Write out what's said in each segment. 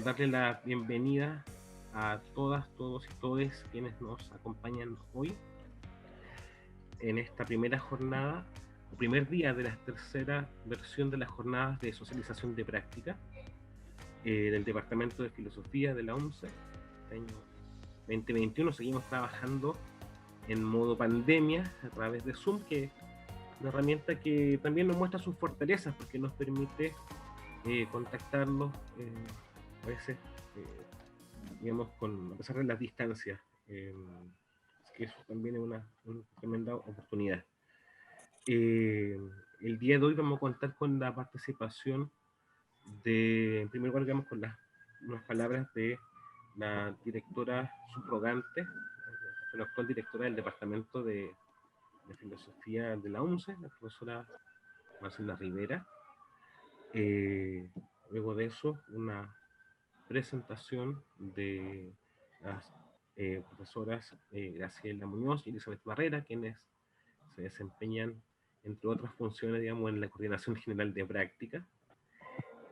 darle la bienvenida a todas, todos y todes quienes nos acompañan hoy en esta primera jornada, o primer día de la tercera versión de las jornadas de socialización de práctica del Departamento de Filosofía de la UNCE. Este año 2021 seguimos trabajando en modo pandemia a través de Zoom, que es una herramienta que también nos muestra sus fortalezas porque nos permite contactarnos a veces, digamos, a pesar de las distancias. Que eso también es una tremenda oportunidad. El día de hoy vamos a contar con la participación en primer lugar, digamos, con unas palabras de la directora subrogante, la actual directora del Departamento de Filosofía de la UNCE, la profesora Marcela Rivera. Luego de eso, una presentación de las profesoras Graciela Muñoz y Elizabeth Barrera, quienes se desempeñan, entre otras funciones, digamos, en la Coordinación General de Práctica,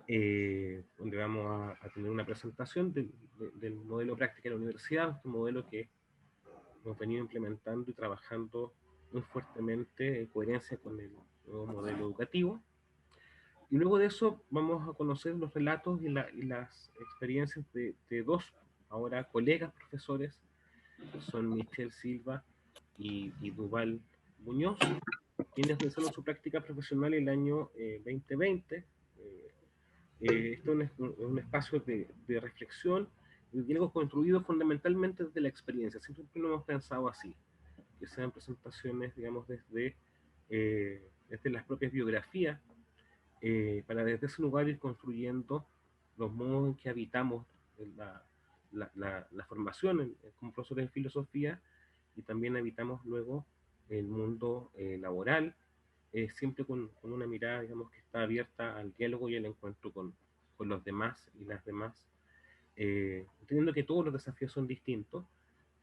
donde vamos a tener una presentación del modelo de práctica de la universidad, un modelo que hemos venido implementando y trabajando muy fuertemente en coherencia con el nuevo modelo educativo. Y luego de eso vamos a conocer los relatos y las experiencias de dos ahora colegas profesores, que son Michelle Silva y Duval Muñoz, quienes realizaron su práctica profesional el año 2020. Esto es un espacio de reflexión y diálogo construido fundamentalmente desde la experiencia. Siempre lo hemos pensado así, que sean presentaciones, digamos, desde las propias biografías, para desde ese lugar ir construyendo los modos en que habitamos la formación como profesores de filosofía, y también habitamos luego el mundo laboral, siempre con una mirada, digamos, que está abierta al diálogo y al encuentro con los demás y las demás, entendiendo que todos los desafíos son distintos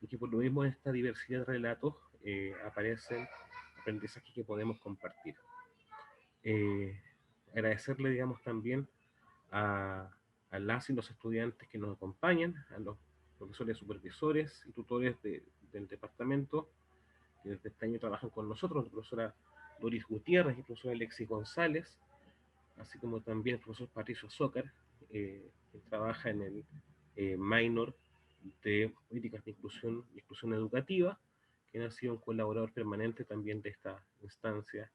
y que por lo mismo en esta diversidad de relatos aparecen aprendizajes que podemos compartir. Eh, Agradecerle, digamos, también a las y los estudiantes que nos acompañan, a los profesores supervisores y tutores del departamento que desde este año trabajan con nosotros, la profesora Doris Gutiérrez y el profesor Alexis González, así como también el profesor Patricio Zócar, que trabaja en el minor de políticas de inclusión educativa, que ha sido un colaborador permanente también de esta instancia,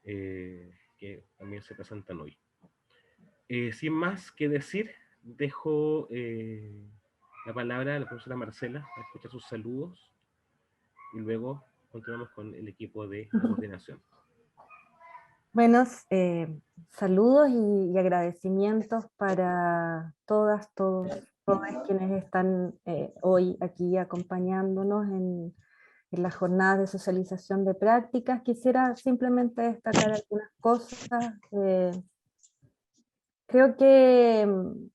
que también se presentan hoy. Sin más que decir, dejo la palabra a la profesora Marcela a escuchar sus saludos y luego continuamos con el equipo de coordinación. Buenos saludos y agradecimientos para todas, todos quienes están hoy aquí acompañándonos en las jornadas de socialización de prácticas. Quisiera simplemente destacar algunas cosas. Creo que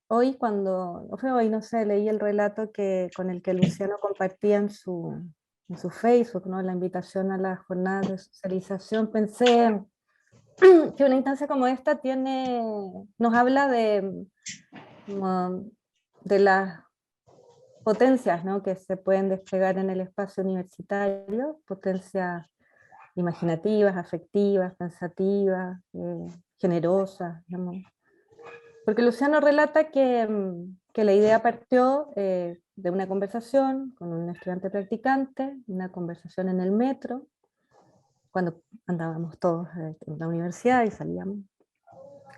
hoy no fue hoy, no sé, leí el relato con el que Luciano compartía en su Facebook, ¿no? La invitación a las jornadas de socialización. Pensé que una instancia como esta nos habla de las potencias, ¿no?, que se pueden desplegar en el espacio universitario, potencias imaginativas, afectivas, pensativas, generosas, digamos. Porque Luciano relata que la idea partió de una conversación con un estudiante practicante, una conversación en el metro, cuando andábamos todos en la universidad y salíamos,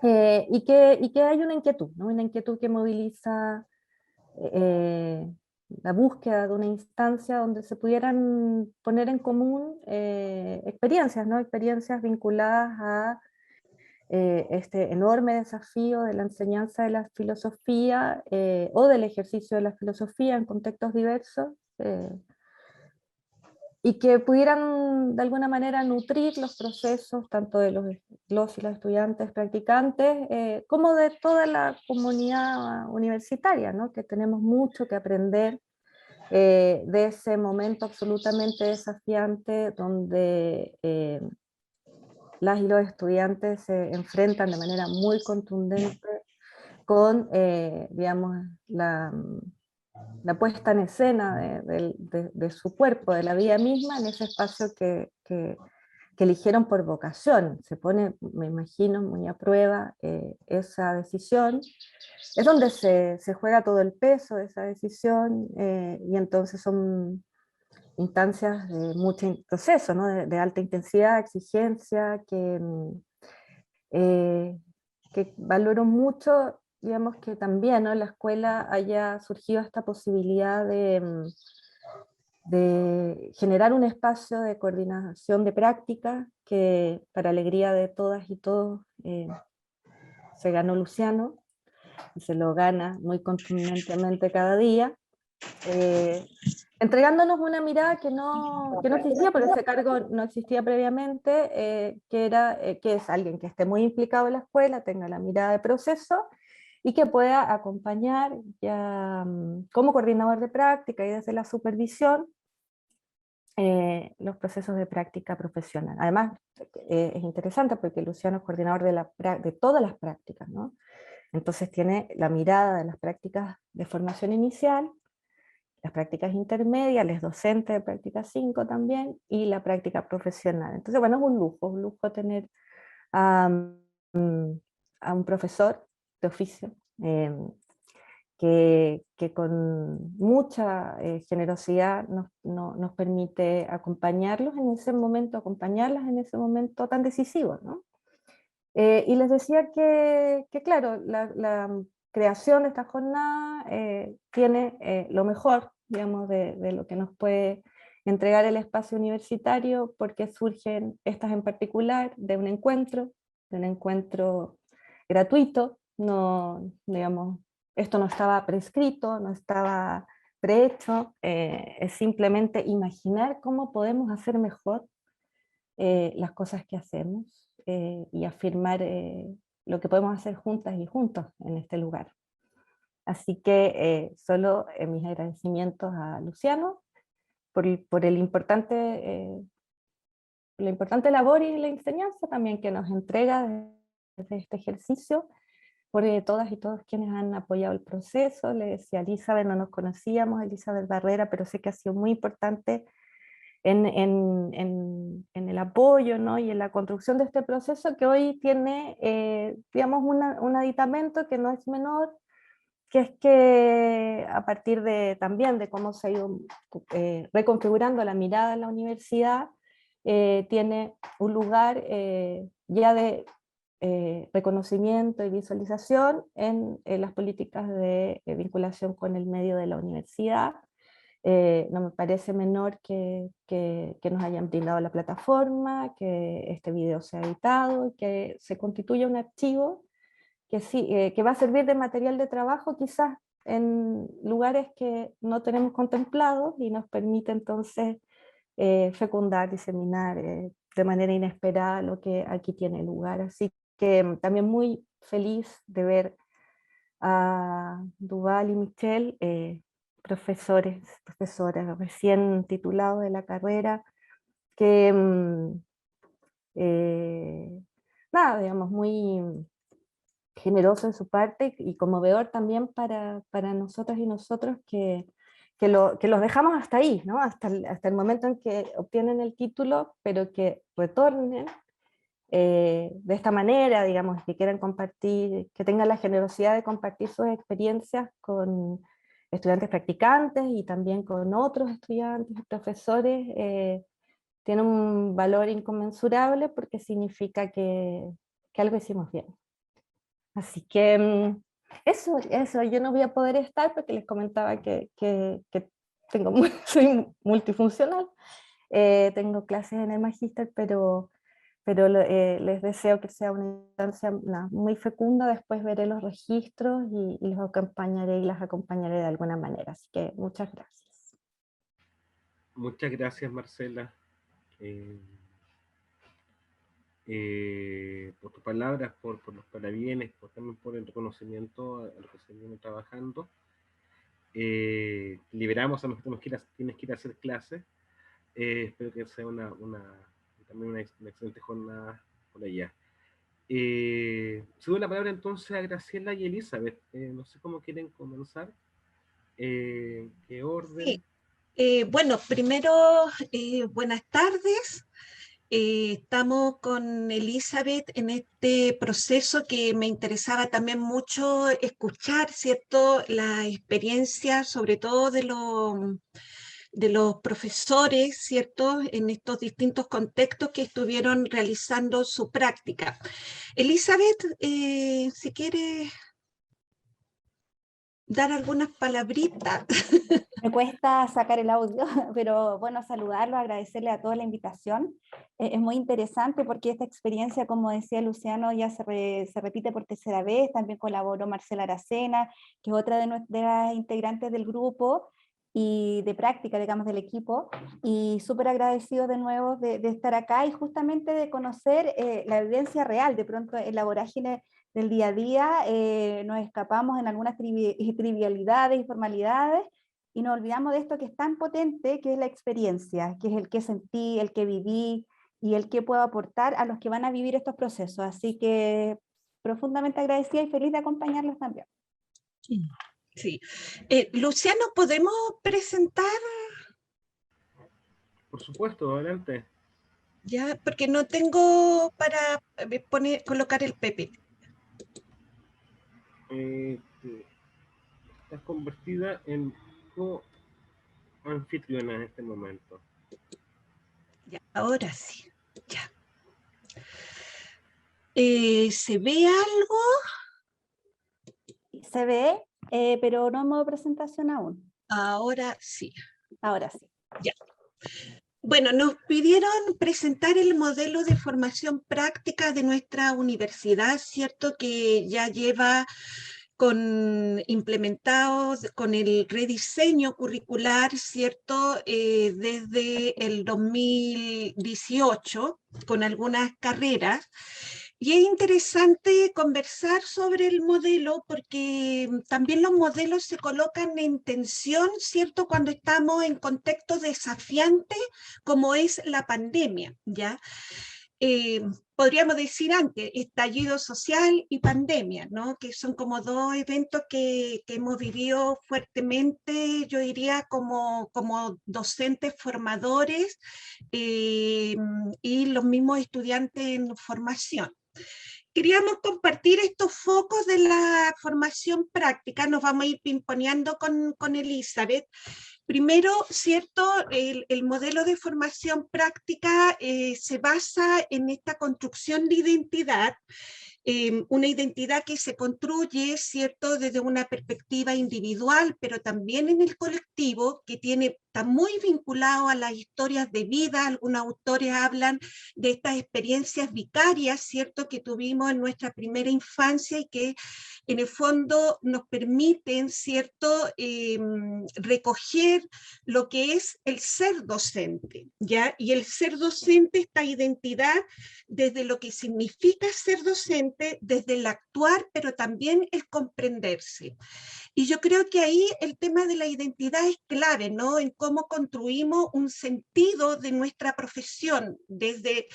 y que hay una inquietud, ¿no? Una inquietud que moviliza la búsqueda de una instancia donde se pudieran poner en común experiencias, ¿no? Experiencias vinculadas a este enorme desafío de la enseñanza de la filosofía o del ejercicio de la filosofía en contextos diversos, y que pudieran de alguna manera nutrir los procesos tanto de los y las estudiantes practicantes como de toda la comunidad universitaria, ¿no? Que tenemos mucho que aprender de ese momento absolutamente desafiante donde las y los estudiantes se enfrentan de manera muy contundente con, digamos, la puesta en escena de su cuerpo, de la vida misma, en ese espacio que eligieron por vocación. Se pone, me imagino, muy a prueba esa decisión. Es donde se juega todo el peso de esa decisión, y entonces son instancias de mucho proceso, ¿no? de alta intensidad, exigencia, que valoro mucho, digamos, que también, ¿no?, en la escuela haya surgido esta posibilidad de generar un espacio de coordinación de práctica que, para alegría de todas y todos, se ganó Luciano, y se lo gana muy contundentemente cada día, entregándonos una mirada que no existía, porque ese cargo no existía previamente, que es alguien que esté muy implicado en la escuela, tenga la mirada de proceso, y que pueda acompañar ya como coordinador de práctica y desde la supervisión los procesos de práctica profesional. Además, es interesante porque Luciano es coordinador de todas las prácticas, ¿no? Entonces tiene la mirada de las prácticas de formación inicial, las prácticas intermedias, es docente de práctica 5 también, y la práctica profesional. Entonces, bueno, es un lujo tener a, a un profesor de oficio que con mucha generosidad nos permite acompañarlos en ese momento, acompañarlas en ese momento tan decisivo, ¿no? Y les decía que claro, la creación de esta jornada tiene lo mejor, digamos, de lo que nos puede entregar el espacio universitario, porque surgen estas en particular de un encuentro gratuito, no, digamos, esto no estaba prescrito, no estaba prehecho, es simplemente imaginar cómo podemos hacer mejor las cosas que hacemos, y afirmar lo que podemos hacer juntas y juntos en este lugar. Así que solo mis agradecimientos a Luciano por la importante labor y la enseñanza también que nos entrega desde este ejercicio, por todas y todos quienes han apoyado el proceso. Le decía a Elizabeth, no nos conocíamos, Elizabeth Barrera, pero sé que ha sido muy importante en el apoyo, ¿no?, y en la construcción de este proceso, que hoy tiene, digamos, un aditamento que no es menor, que es que a partir también de cómo se ha ido reconfigurando la mirada en la universidad, tiene un lugar ya de reconocimiento y visualización en las políticas de vinculación con el medio de la universidad. No me parece menor que nos hayan brindado la plataforma, que este video sea editado, que se constituya un archivo que, sí, que va a servir de material de trabajo quizás en lugares que no tenemos contemplados, y nos permite entonces fecundar, diseminar de manera inesperada lo que aquí tiene lugar. Así que también muy feliz de ver a Duval y Michelle, profesoras recién titulados de la carrera, que eh, nada, digamos, muy generoso en su parte y conmovedor también para nosotras y nosotros que los dejamos hasta ahí, ¿no? Hasta el momento en que obtienen el título, pero que retornen de esta manera, digamos, que quieran compartir, que tengan la generosidad de compartir sus experiencias con estudiantes practicantes y también con otros estudiantes y profesores, tiene un valor inconmensurable, porque significa que algo hicimos bien. Así que eso, yo no voy a poder estar porque les comentaba que soy multifuncional, tengo clases en el magíster, pero les deseo que sea una instancia muy fecunda. Después veré los registros y los acompañaré y las acompañaré de alguna manera. Así que muchas gracias. Muchas gracias, Marcela, eh, por tus palabras, por los parabienes, también por el reconocimiento a lo que se viene trabajando. Liberamos a los que tienes que ir a hacer clases. Espero que sea también una excelente jornada por allá. Cedo la palabra entonces a Graciela y Elizabeth. No sé cómo quieren comenzar. ¿Qué Sí, orden? bueno, primero, buenas tardes. Estamos con Elizabeth en este proceso que me interesaba también mucho escuchar, ¿cierto? La experiencia, sobre todo de los profesores, ¿cierto? En estos distintos contextos que estuvieron realizando su práctica. Elizabeth, si quiere dar algunas palabritas. Me cuesta sacar el audio, pero bueno, saludarlo, agradecerle a todos la invitación. Es muy interesante porque esta experiencia, como decía Luciano, ya se repite por tercera vez. También colaboró Marcela Aracena, que es otra de las integrantes del grupo y de práctica, digamos, del equipo. Y súper agradecido de nuevo de estar acá y justamente de conocer la evidencia real. De pronto en la vorágine del día a día nos escapamos en algunas trivialidades y formalidades, y nos olvidamos de esto que es tan potente, que es la experiencia, que es el que sentí, el que viví y el que puedo aportar a los que van a vivir estos procesos. Así que profundamente agradecida y feliz de acompañarlos también. Sí. Luciano, ¿podemos presentar? Por supuesto, adelante. Ya, porque no tengo para colocar el PPT. Estás convertida en co-anfitriona en este momento. Ya, ahora sí. Ya. ¿Se ve algo? Se ve, pero no en modo presentación aún. Ahora sí. Ahora sí. Ya. Bueno, nos pidieron presentar el modelo de formación práctica de nuestra universidad, ¿cierto? Que ya lleva implementados con el rediseño curricular, ¿cierto? Desde el 2018, con algunas carreras. Y es interesante conversar sobre el modelo porque también los modelos se colocan en tensión, ¿cierto? Cuando estamos en contextos desafiantes como es la pandemia, ¿ya? Podríamos decir antes, estallido social y pandemia, ¿no? Que son como dos eventos que hemos vivido fuertemente, yo diría, como docentes formadores y los mismos estudiantes en formación. Queríamos compartir estos focos de la formación práctica, nos vamos a ir pimponeando con Elizabeth. Primero, ¿cierto? El modelo de formación práctica se basa en esta construcción de identidad, una identidad que se construye, ¿cierto? Desde una perspectiva individual, pero también en el colectivo, que está muy vinculado a las historias de vida. Algunos autores hablan de estas experiencias vicarias, ¿cierto? Que tuvimos en nuestra primera infancia y que en el fondo nos permiten, ¿cierto? Recoger lo que es el ser docente, ¿ya? Y el ser docente, esta identidad desde lo que significa ser docente, desde el actuar, pero también el comprenderse. Y yo creo que ahí el tema de la identidad es clave, ¿no? En cómo construimos un sentido de nuestra profesión, desde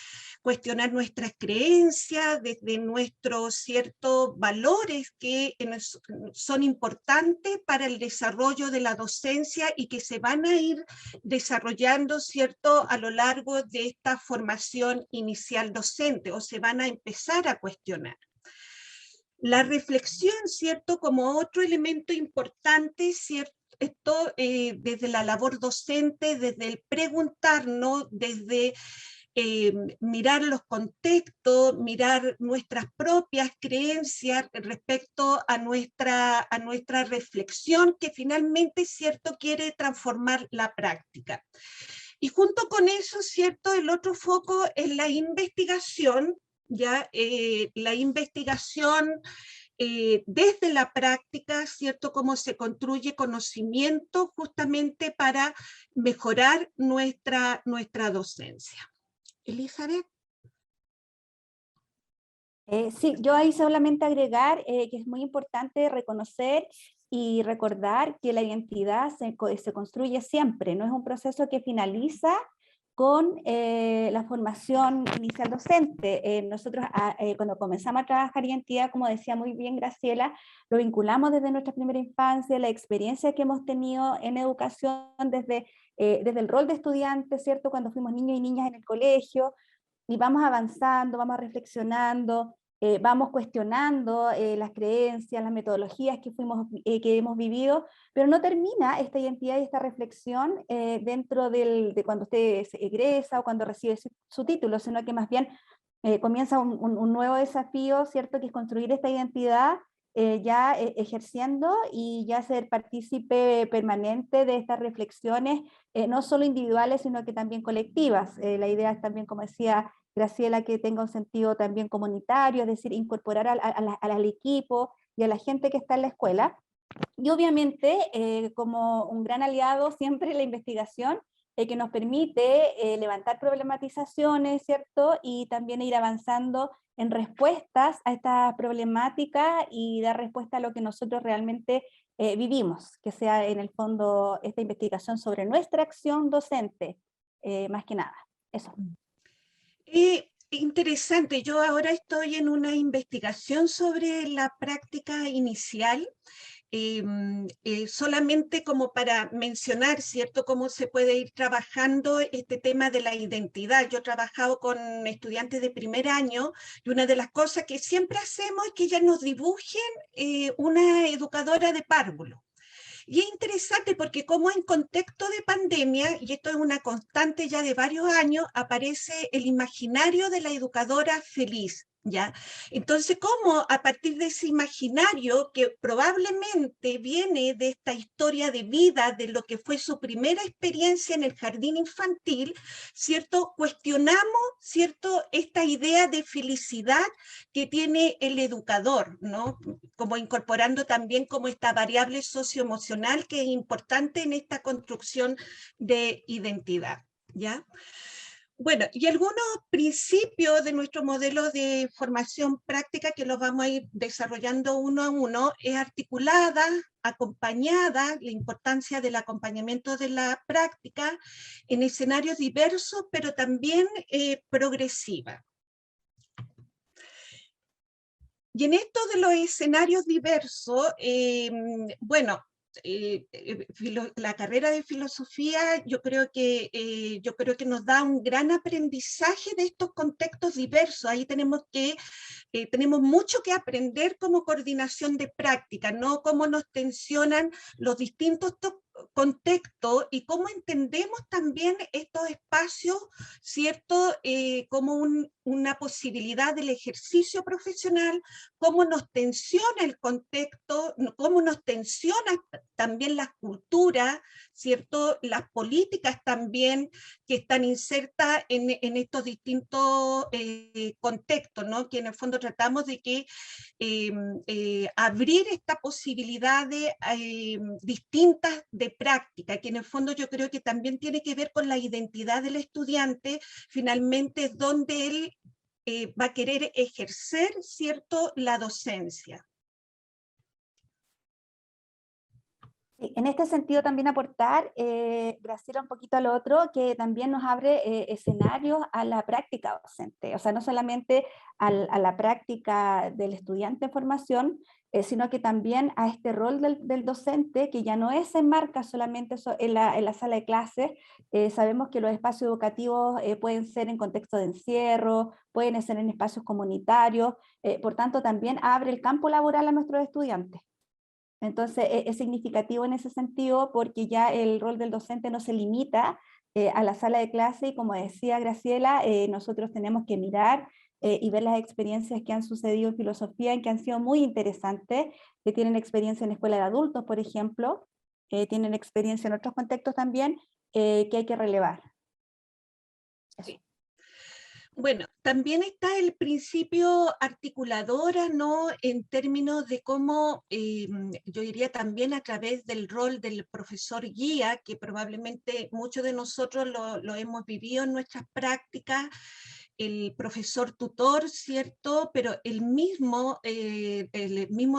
cuestionar nuestras creencias, desde nuestros ciertos valores que son importantes para el desarrollo de la docencia y que se van a ir desarrollando, ¿cierto?, a lo largo de esta formación inicial docente, o se van a empezar a cuestionar. La reflexión, ¿cierto?, como otro elemento importante, ¿cierto? Esto desde la labor docente, desde el preguntarnos, desde mirar los contextos, mirar nuestras propias creencias respecto a nuestra reflexión, que finalmente, ¿cierto?, quiere transformar la práctica. Y junto con eso, ¿cierto?, el otro foco es la investigación, ¿ya? La investigación desde la práctica, ¿cierto?, cómo se construye conocimiento justamente para mejorar nuestra docencia. Elizabeth. Sí, yo ahí solamente agregar que es muy importante reconocer y recordar que la identidad se construye siempre, no es un proceso que finaliza con la formación inicial docente. Nosotros cuando comenzamos a trabajar identidad, como decía muy bien Graciela, lo vinculamos desde nuestra primera infancia, la experiencia que hemos tenido en educación desde el rol de estudiante, ¿cierto? Cuando fuimos niños y niñas en el colegio, y vamos avanzando, vamos reflexionando, vamos cuestionando las creencias, las metodologías que hemos vivido, pero no termina esta identidad y esta reflexión dentro de cuando usted se egresa o cuando recibe su título, sino que más bien comienza un nuevo desafío, ¿cierto? Que es construir esta identidad ya ejerciendo y ya ser partícipe permanente de estas reflexiones, no solo individuales, sino que también colectivas. La idea es también, como decía Graciela, que tenga un sentido también comunitario, es decir, incorporar al equipo y a la gente que está en la escuela. Y obviamente, como un gran aliado, siempre la investigación, que nos permite levantar problematizaciones, ¿cierto? Y también ir avanzando en respuestas a esta problemática y dar respuesta a lo que nosotros realmente vivimos, que sea en el fondo esta investigación sobre nuestra acción docente, más que nada. Eso. Interesante, yo ahora estoy en una investigación sobre la práctica inicial, solamente como para mencionar, ¿cierto?, cómo se puede ir trabajando este tema de la identidad. Yo he trabajado con estudiantes de primer año y una de las cosas que siempre hacemos es que ya nos dibujen una educadora de párvulo. Y es interesante porque como en contexto de pandemia, y esto es una constante ya de varios años, aparece el imaginario de la educadora feliz, ¿ya? Entonces, ¿cómo a partir de ese imaginario que probablemente viene de esta historia de vida, de lo que fue su primera experiencia en el jardín infantil, ¿cierto? Cuestionamos, ¿cierto?, esta idea de felicidad que tiene el educador, ¿no? Como incorporando también como esta variable socioemocional que es importante en esta construcción de identidad, ¿ya? Bueno, y algunos principios de nuestro modelo de formación práctica que los vamos a ir desarrollando uno a uno, es articulada, acompañada, la importancia del acompañamiento de la práctica en escenarios diversos, pero también progresiva. Y en esto de los escenarios diversos, bueno, la carrera de filosofía yo creo que nos da un gran aprendizaje de estos contextos diversos. Ahí tenemos mucho que aprender como coordinación de práctica, ¿no? Cómo nos tensionan los distintos contextos y cómo entendemos también estos espacios, ¿cierto? Como una posibilidad del ejercicio profesional, cómo nos tensiona el contexto, cómo nos tensiona también las culturas, ¿cierto? Las políticas también que están insertas en estos distintos contextos, ¿no? Que en el fondo tratamos de que abrir esta posibilidad de distintas de práctica, que en el fondo yo creo que también tiene que ver con la identidad del estudiante, finalmente es donde él va a querer ejercer, ¿cierto?, la docencia. En este sentido también aportar, Graciela, un poquito al otro, que también nos abre escenarios a la práctica docente, o sea, no solamente a la práctica del estudiante en formación, sino que también a este rol del docente, que ya no se enmarca solamente en la sala de clases. Sabemos que los espacios educativos pueden ser en contexto de encierro, pueden ser en espacios comunitarios, por tanto también abre el campo laboral a nuestros estudiantes. Entonces es significativo en ese sentido porque ya el rol del docente no se limita a la sala de clase y como decía Graciela, nosotros tenemos que mirar y ver las experiencias que han sucedido en filosofía, en que han sido muy interesantes, que tienen experiencia en escuela de adultos, por ejemplo, tienen experiencia en otros contextos también, que hay que relevar. Sí. Bueno, también está el principio articuladora, ¿no? En términos de cómo, yo diría también a través del rol del profesor guía, que probablemente muchos de nosotros lo hemos vivido en nuestras prácticas, el profesor tutor, ¿cierto? Pero el mismo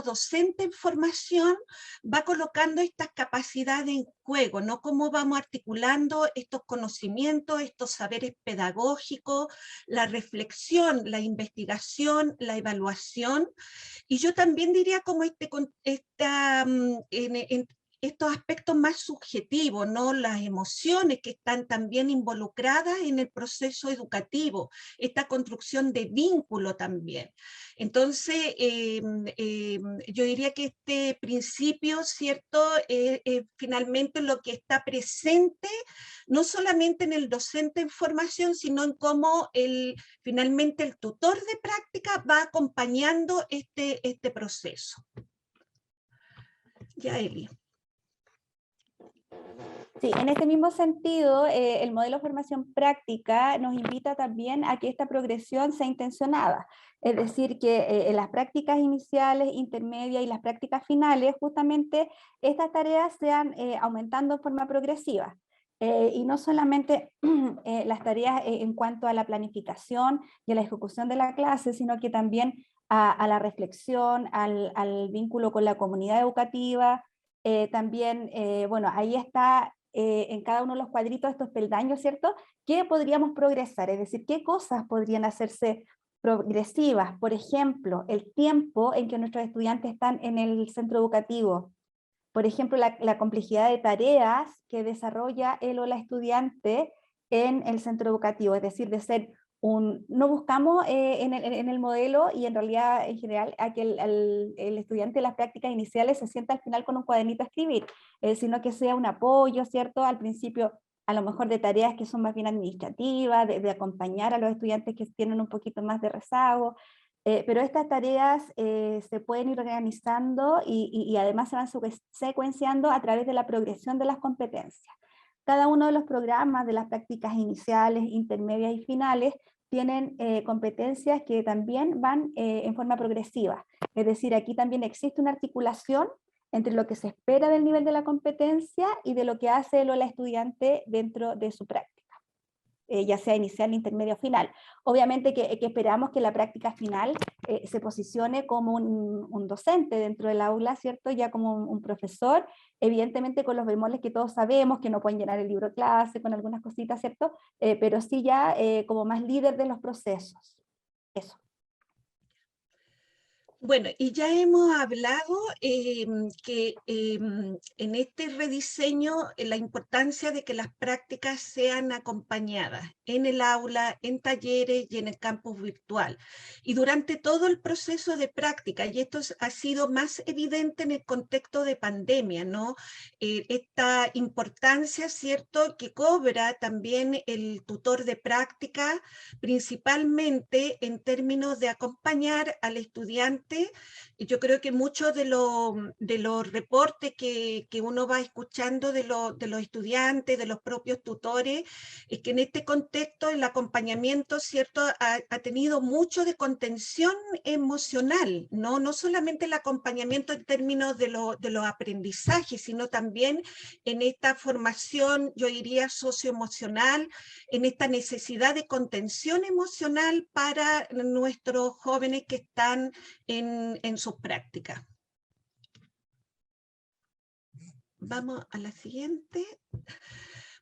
docente en formación va colocando estas capacidades en juego, ¿no? Cómo vamos articulando estos conocimientos, estos saberes pedagógicos, la reflexión, la investigación, la evaluación. Y yo también diría como estos aspectos más subjetivos, ¿no? Las emociones que están también involucradas en el proceso educativo, esta construcción de vínculo también. Entonces, yo diría que este principio, ¿cierto?, finalmente lo que está presente, no solamente en el docente en formación, sino en cómo finalmente el tutor de práctica va acompañando este proceso. Ya, Eli. Sí, en este mismo sentido, el modelo de formación práctica nos invita también a que esta progresión sea intencionada. Es decir, que en las prácticas iniciales, intermedias y las prácticas finales, justamente estas tareas sean aumentando en forma progresiva. Y no solamente las tareas en cuanto a la planificación y a la ejecución de la clase, sino que también a la reflexión, al vínculo con la comunidad educativa. También, bueno, ahí está en cada uno de los cuadritos estos peldaños, ¿cierto? ¿Qué podríamos progresar? Es decir, ¿qué cosas podrían hacerse progresivas? Por ejemplo, el tiempo en que nuestros estudiantes están en el centro educativo. Por ejemplo, la complejidad de tareas que desarrolla él o la estudiante en el centro educativo, es decir, de ser no buscamos en el modelo y en realidad en general a que el estudiante de las prácticas iniciales se sienta al final con un cuadernito a escribir, sino que sea un apoyo, ¿cierto? Al principio a lo mejor de tareas que son más bien administrativas, de acompañar a los estudiantes que tienen un poquito más de rezago, pero estas tareas se pueden ir organizando y además se van secuenciando a través de la progresión de las competencias. Cada uno de los programas de las prácticas iniciales, intermedias y finales tienen competencias que también van en forma progresiva. Es decir, aquí también existe una articulación entre lo que se espera del nivel de la competencia y de lo que hace el o la estudiante dentro de su práctica. Ya sea inicial, intermedio o final. Obviamente que esperamos que la práctica final se posicione como un docente dentro del aula, ¿cierto? Ya como un profesor, evidentemente con los bemoles que todos sabemos, que no pueden llenar el libro de clase, con algunas cositas, ¿cierto? Pero sí ya como más líder de los procesos. Eso. Bueno, y ya hemos hablado que en este rediseño la importancia de que las prácticas sean acompañadas en el aula, en talleres y en el campus virtual. Y durante todo el proceso de práctica, y esto ha sido más evidente en el contexto de pandemia, ¿no? Esta importancia, ¿cierto?, que cobra también el tutor de práctica, principalmente en términos de acompañar al estudiante. Yo creo que muchos de los reportes que uno va escuchando de los estudiantes, de los propios tutores, es que en este contexto el acompañamiento, ¿cierto?, ha tenido mucho de contención emocional, ¿no? No solamente el acompañamiento en términos de los aprendizajes, sino también en esta formación, yo diría, socioemocional, en esta necesidad de contención emocional para nuestros jóvenes que están en sus prácticas. Vamos a la siguiente.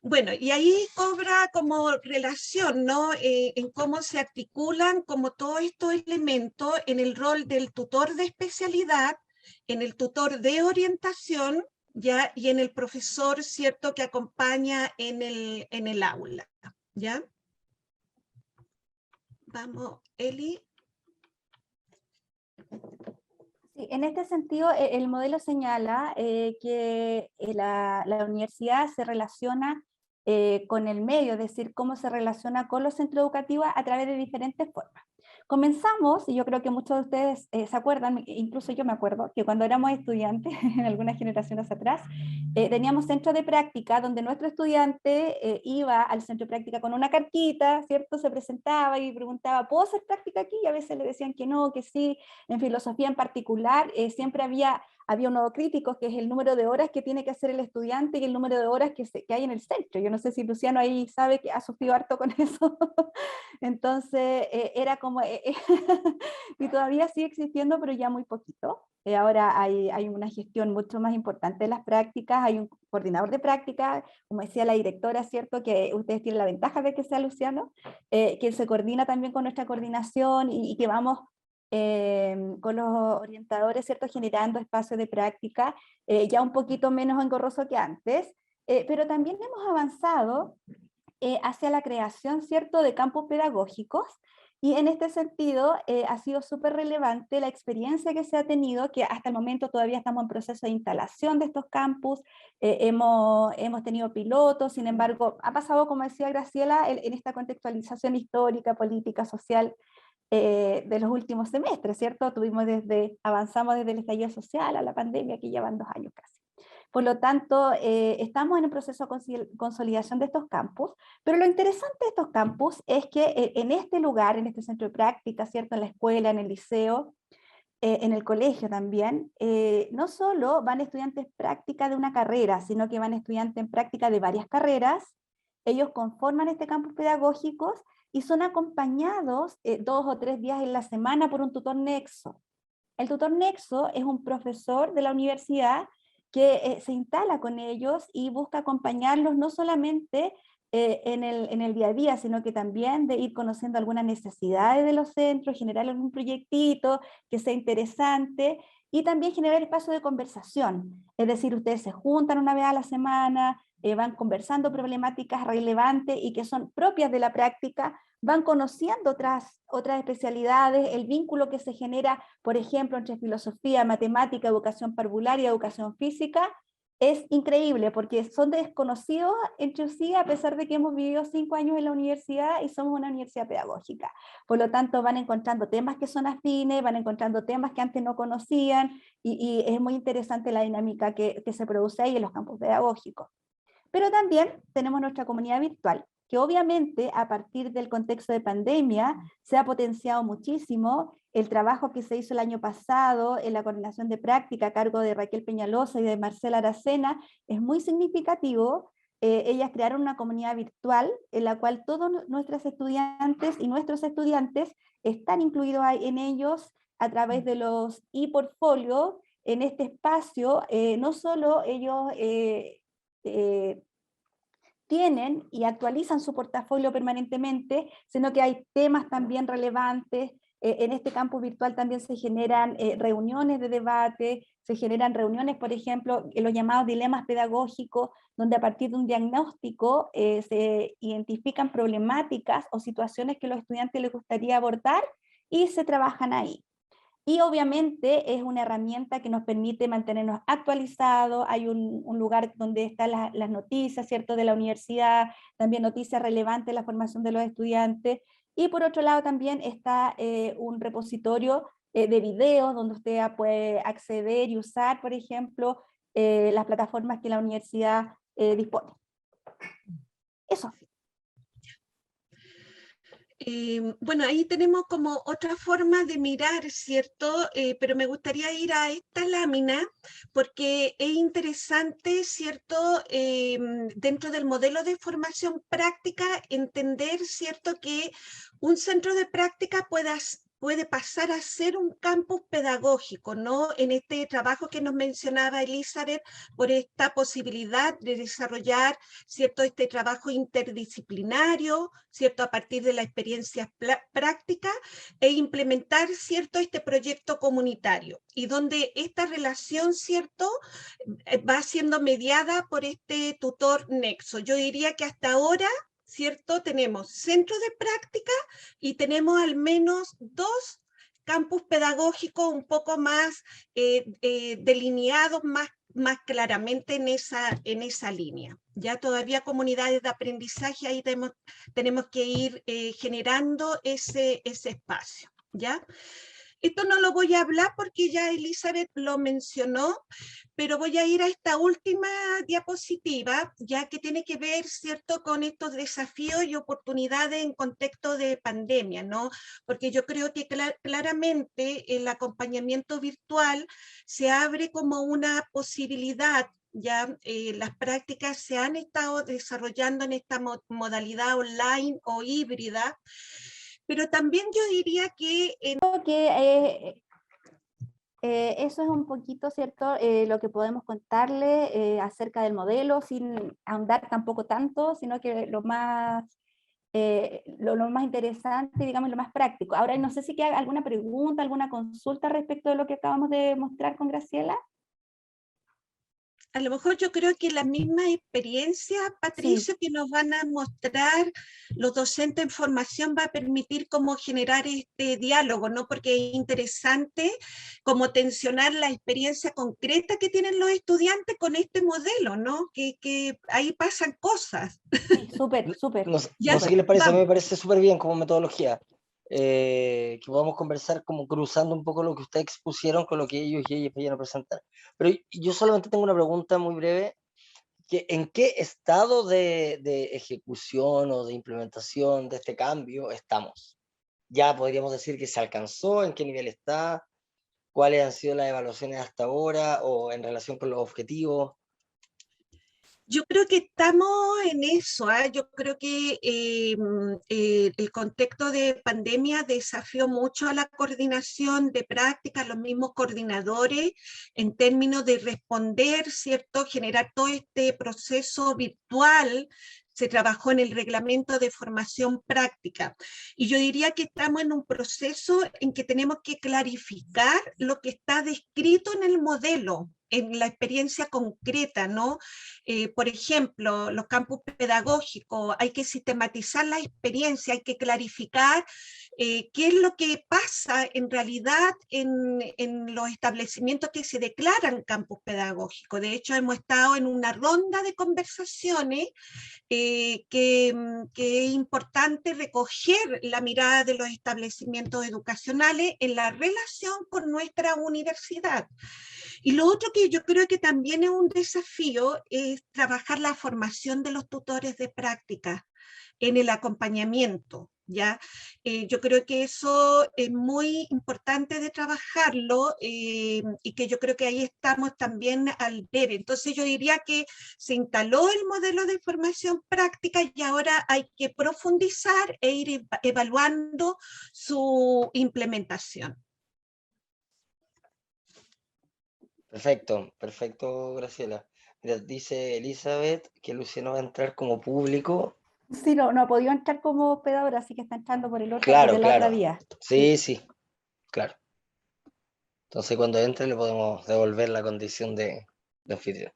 Bueno, y ahí cobra como relación, ¿no? En cómo se articulan como todos estos elementos en el rol del tutor de especialidad, en el tutor de orientación, ¿ya? Y en el profesor, ¿cierto?, que acompaña en el aula, ¿ya? Vamos, Eli. Sí, en este sentido, el modelo señala que la universidad se relaciona con el medio, es decir, cómo se relaciona con los centros educativos a través de diferentes formas. Comenzamos, y yo creo que muchos de ustedes se acuerdan, incluso yo me acuerdo, que cuando éramos estudiantes, en algunas generaciones atrás, teníamos centro de práctica donde nuestro estudiante iba al centro de práctica con una cartita, ¿cierto? Se presentaba y preguntaba, ¿puedo hacer práctica aquí? Y a veces le decían que no, que sí. En filosofía en particular, siempre había un nodo crítico, que es el número de horas que tiene que hacer el estudiante y el número de horas que hay en el centro. Yo no sé si Luciano ahí sabe que ha sufrido harto con eso. Entonces, era como, y todavía sigue existiendo, pero ya muy poquito. Ahora hay una gestión mucho más importante de las prácticas, hay un coordinador de prácticas, como decía la directora, ¿cierto? Que ustedes tienen la ventaja de que sea Luciano, que se coordina también con nuestra coordinación y que vamos con los orientadores, ¿cierto? Generando espacios de práctica, ya un poquito menos engorroso que antes, pero también hemos avanzado hacia la creación, ¿cierto?, de campus pedagógicos, y en este sentido ha sido súper relevante la experiencia que se ha tenido, que hasta el momento todavía estamos en proceso de instalación de estos campus, hemos tenido pilotos, sin embargo, ha pasado, como decía Graciela, en esta contextualización histórica, política, social, de los últimos semestres, ¿cierto? Avanzamos desde el estallido social a la pandemia, que llevan 2 años casi. Por lo tanto, estamos en el proceso de consolidación de estos campus, pero lo interesante de estos campus es que en este lugar, en este centro de práctica, ¿cierto? En la escuela, en el liceo, en el colegio también, no solo van estudiantes práctica de una carrera, sino que van estudiantes en práctica de varias carreras. Ellos conforman este campus pedagógicos y son acompañados 2 o 3 días en la semana por un tutor nexo. El tutor nexo es un profesor de la universidad que se instala con ellos y busca acompañarlos no solamente en el día a día, sino que también de ir conociendo algunas necesidades de los centros, generar algún proyectito que sea interesante y también generar espacio de conversación. Es decir, ustedes se juntan una vez a la semana, van conversando problemáticas relevantes y que son propias de la práctica, van conociendo otras especialidades, el vínculo que se genera, por ejemplo, entre filosofía, matemática, educación parvularia, educación física, es increíble porque son desconocidos entre sí a pesar de que hemos vivido 5 años en la universidad y somos una universidad pedagógica. Por lo tanto, van encontrando temas que son afines, van encontrando temas que antes no conocían y es muy interesante la dinámica que se produce ahí en los campos pedagógicos. Pero también tenemos nuestra comunidad virtual, que obviamente a partir del contexto de pandemia se ha potenciado muchísimo. El trabajo que se hizo el año pasado en la coordinación de práctica a cargo de Raquel Peñalosa y de Marcela Aracena es muy significativo. Ellas crearon una comunidad virtual en la cual todos nuestras estudiantes y nuestros estudiantes están incluidos en ellos a través de los e-portfolios. En este espacio no solo ellos tienen y actualizan su portafolio permanentemente, sino que hay temas también relevantes. En este campus virtual también se generan reuniones de debate, se generan reuniones, por ejemplo, en los llamados dilemas pedagógicos, donde a partir de un diagnóstico se identifican problemáticas o situaciones que a los estudiantes les gustaría abordar y se trabajan ahí. Y obviamente es una herramienta que nos permite mantenernos actualizados, hay un lugar donde están las noticias, ¿cierto?, de la universidad, también noticias relevantes de la formación de los estudiantes, y por otro lado también está un repositorio de videos donde usted puede acceder y usar, por ejemplo, las plataformas que la universidad dispone. Eso. Bueno, ahí tenemos como otra forma de mirar, ¿cierto? Pero me gustaría ir a esta lámina porque es interesante, ¿cierto? Dentro del modelo de formación práctica, entender, ¿cierto? Que un centro de práctica puede pasar a ser un campus pedagógico, ¿no? En este trabajo que nos mencionaba Elizabeth, por esta posibilidad de desarrollar, ¿cierto?, este trabajo interdisciplinario, ¿cierto?, a partir de la experiencia práctica e implementar, ¿cierto?, este proyecto comunitario y donde esta relación, ¿cierto?, va siendo mediada por este tutor nexo. Yo diría que hasta ahora, ¿cierto?, tenemos centros de práctica y tenemos al menos 2 campus pedagógicos un poco más delineados, más claramente en esa línea. Ya todavía comunidades de aprendizaje, ahí tenemos que ir generando ese espacio. ¿ya? Esto no lo voy a hablar porque ya Elizabeth lo mencionó, pero voy a ir a esta última diapositiva, ya que tiene que ver, ¿cierto?, con estos desafíos y oportunidades en contexto de pandemia, ¿no? Porque yo creo que claramente el acompañamiento virtual se abre como una posibilidad. Ya las prácticas se han estado desarrollando en esta modalidad online o híbrida, pero también yo diría que que eso es un poquito, ¿cierto?, lo que podemos contarle acerca del modelo, sin ahondar tampoco tanto, sino que lo más interesante, digamos, lo más práctico. Ahora, no sé si queda alguna pregunta, alguna consulta respecto de lo que acabamos de mostrar con Graciela. a lo mejor yo creo que la misma experiencia, Patricio, Sí. que nos van a mostrar los docentes en formación va a permitir cómo generar este diálogo, ¿no? Porque es interesante como tensionar la experiencia concreta que tienen los estudiantes con este modelo, ¿no? Que ahí pasan cosas. Sí, súper, súper, Ya, No sé qué les parece, a mí me vamos. parece súper bien como metodología. Que podamos conversar como cruzando un poco lo que ustedes expusieron con lo que ellos y ellas vayan a presentar. Pero yo solamente tengo una pregunta muy breve, que ¿en qué estado de ejecución o de implementación de este cambio estamos? Ya podríamos decir que se alcanzó, en qué nivel está, cuáles han sido las evaluaciones hasta ahora o en relación con los objetivos. Yo creo que estamos en eso, ¿ah? Yo creo que el contexto de pandemia desafió mucho a la coordinación de prácticas, los mismos coordinadores, en términos de responder, ¿cierto? Generar todo este proceso virtual. Se trabajó en el reglamento de formación práctica. Y yo diría que estamos en un proceso en que tenemos que clarificar lo que está descrito en el modelo, en la experiencia concreta, ¿no? Por ejemplo, los campus pedagógicos, hay que sistematizar la experiencia, hay que clarificar qué es lo que pasa en realidad en los establecimientos que se declaran campus pedagógicos. De hecho, hemos estado en una ronda de conversaciones que es importante recoger la mirada de los establecimientos educacionales en la relación con nuestra universidad. Y lo otro que yo creo que también es un desafío es trabajar la formación de los tutores de práctica en el acompañamiento, ¿ya? Yo creo que eso es muy importante de trabajarlo y que yo creo que ahí estamos también al debe. Entonces yo diría que se instaló el modelo de formación práctica y ahora hay que profundizar e ir evaluando su implementación. Perfecto, perfecto, Graciela. Mira, dice Elizabeth que Luciano va a entrar como público. Sí, no ha podido entrar como hospedadora, así que está entrando por Claro, la otra claro. vía. Sí, sí, claro. Entonces cuando entre le podemos devolver la condición de anfitrión.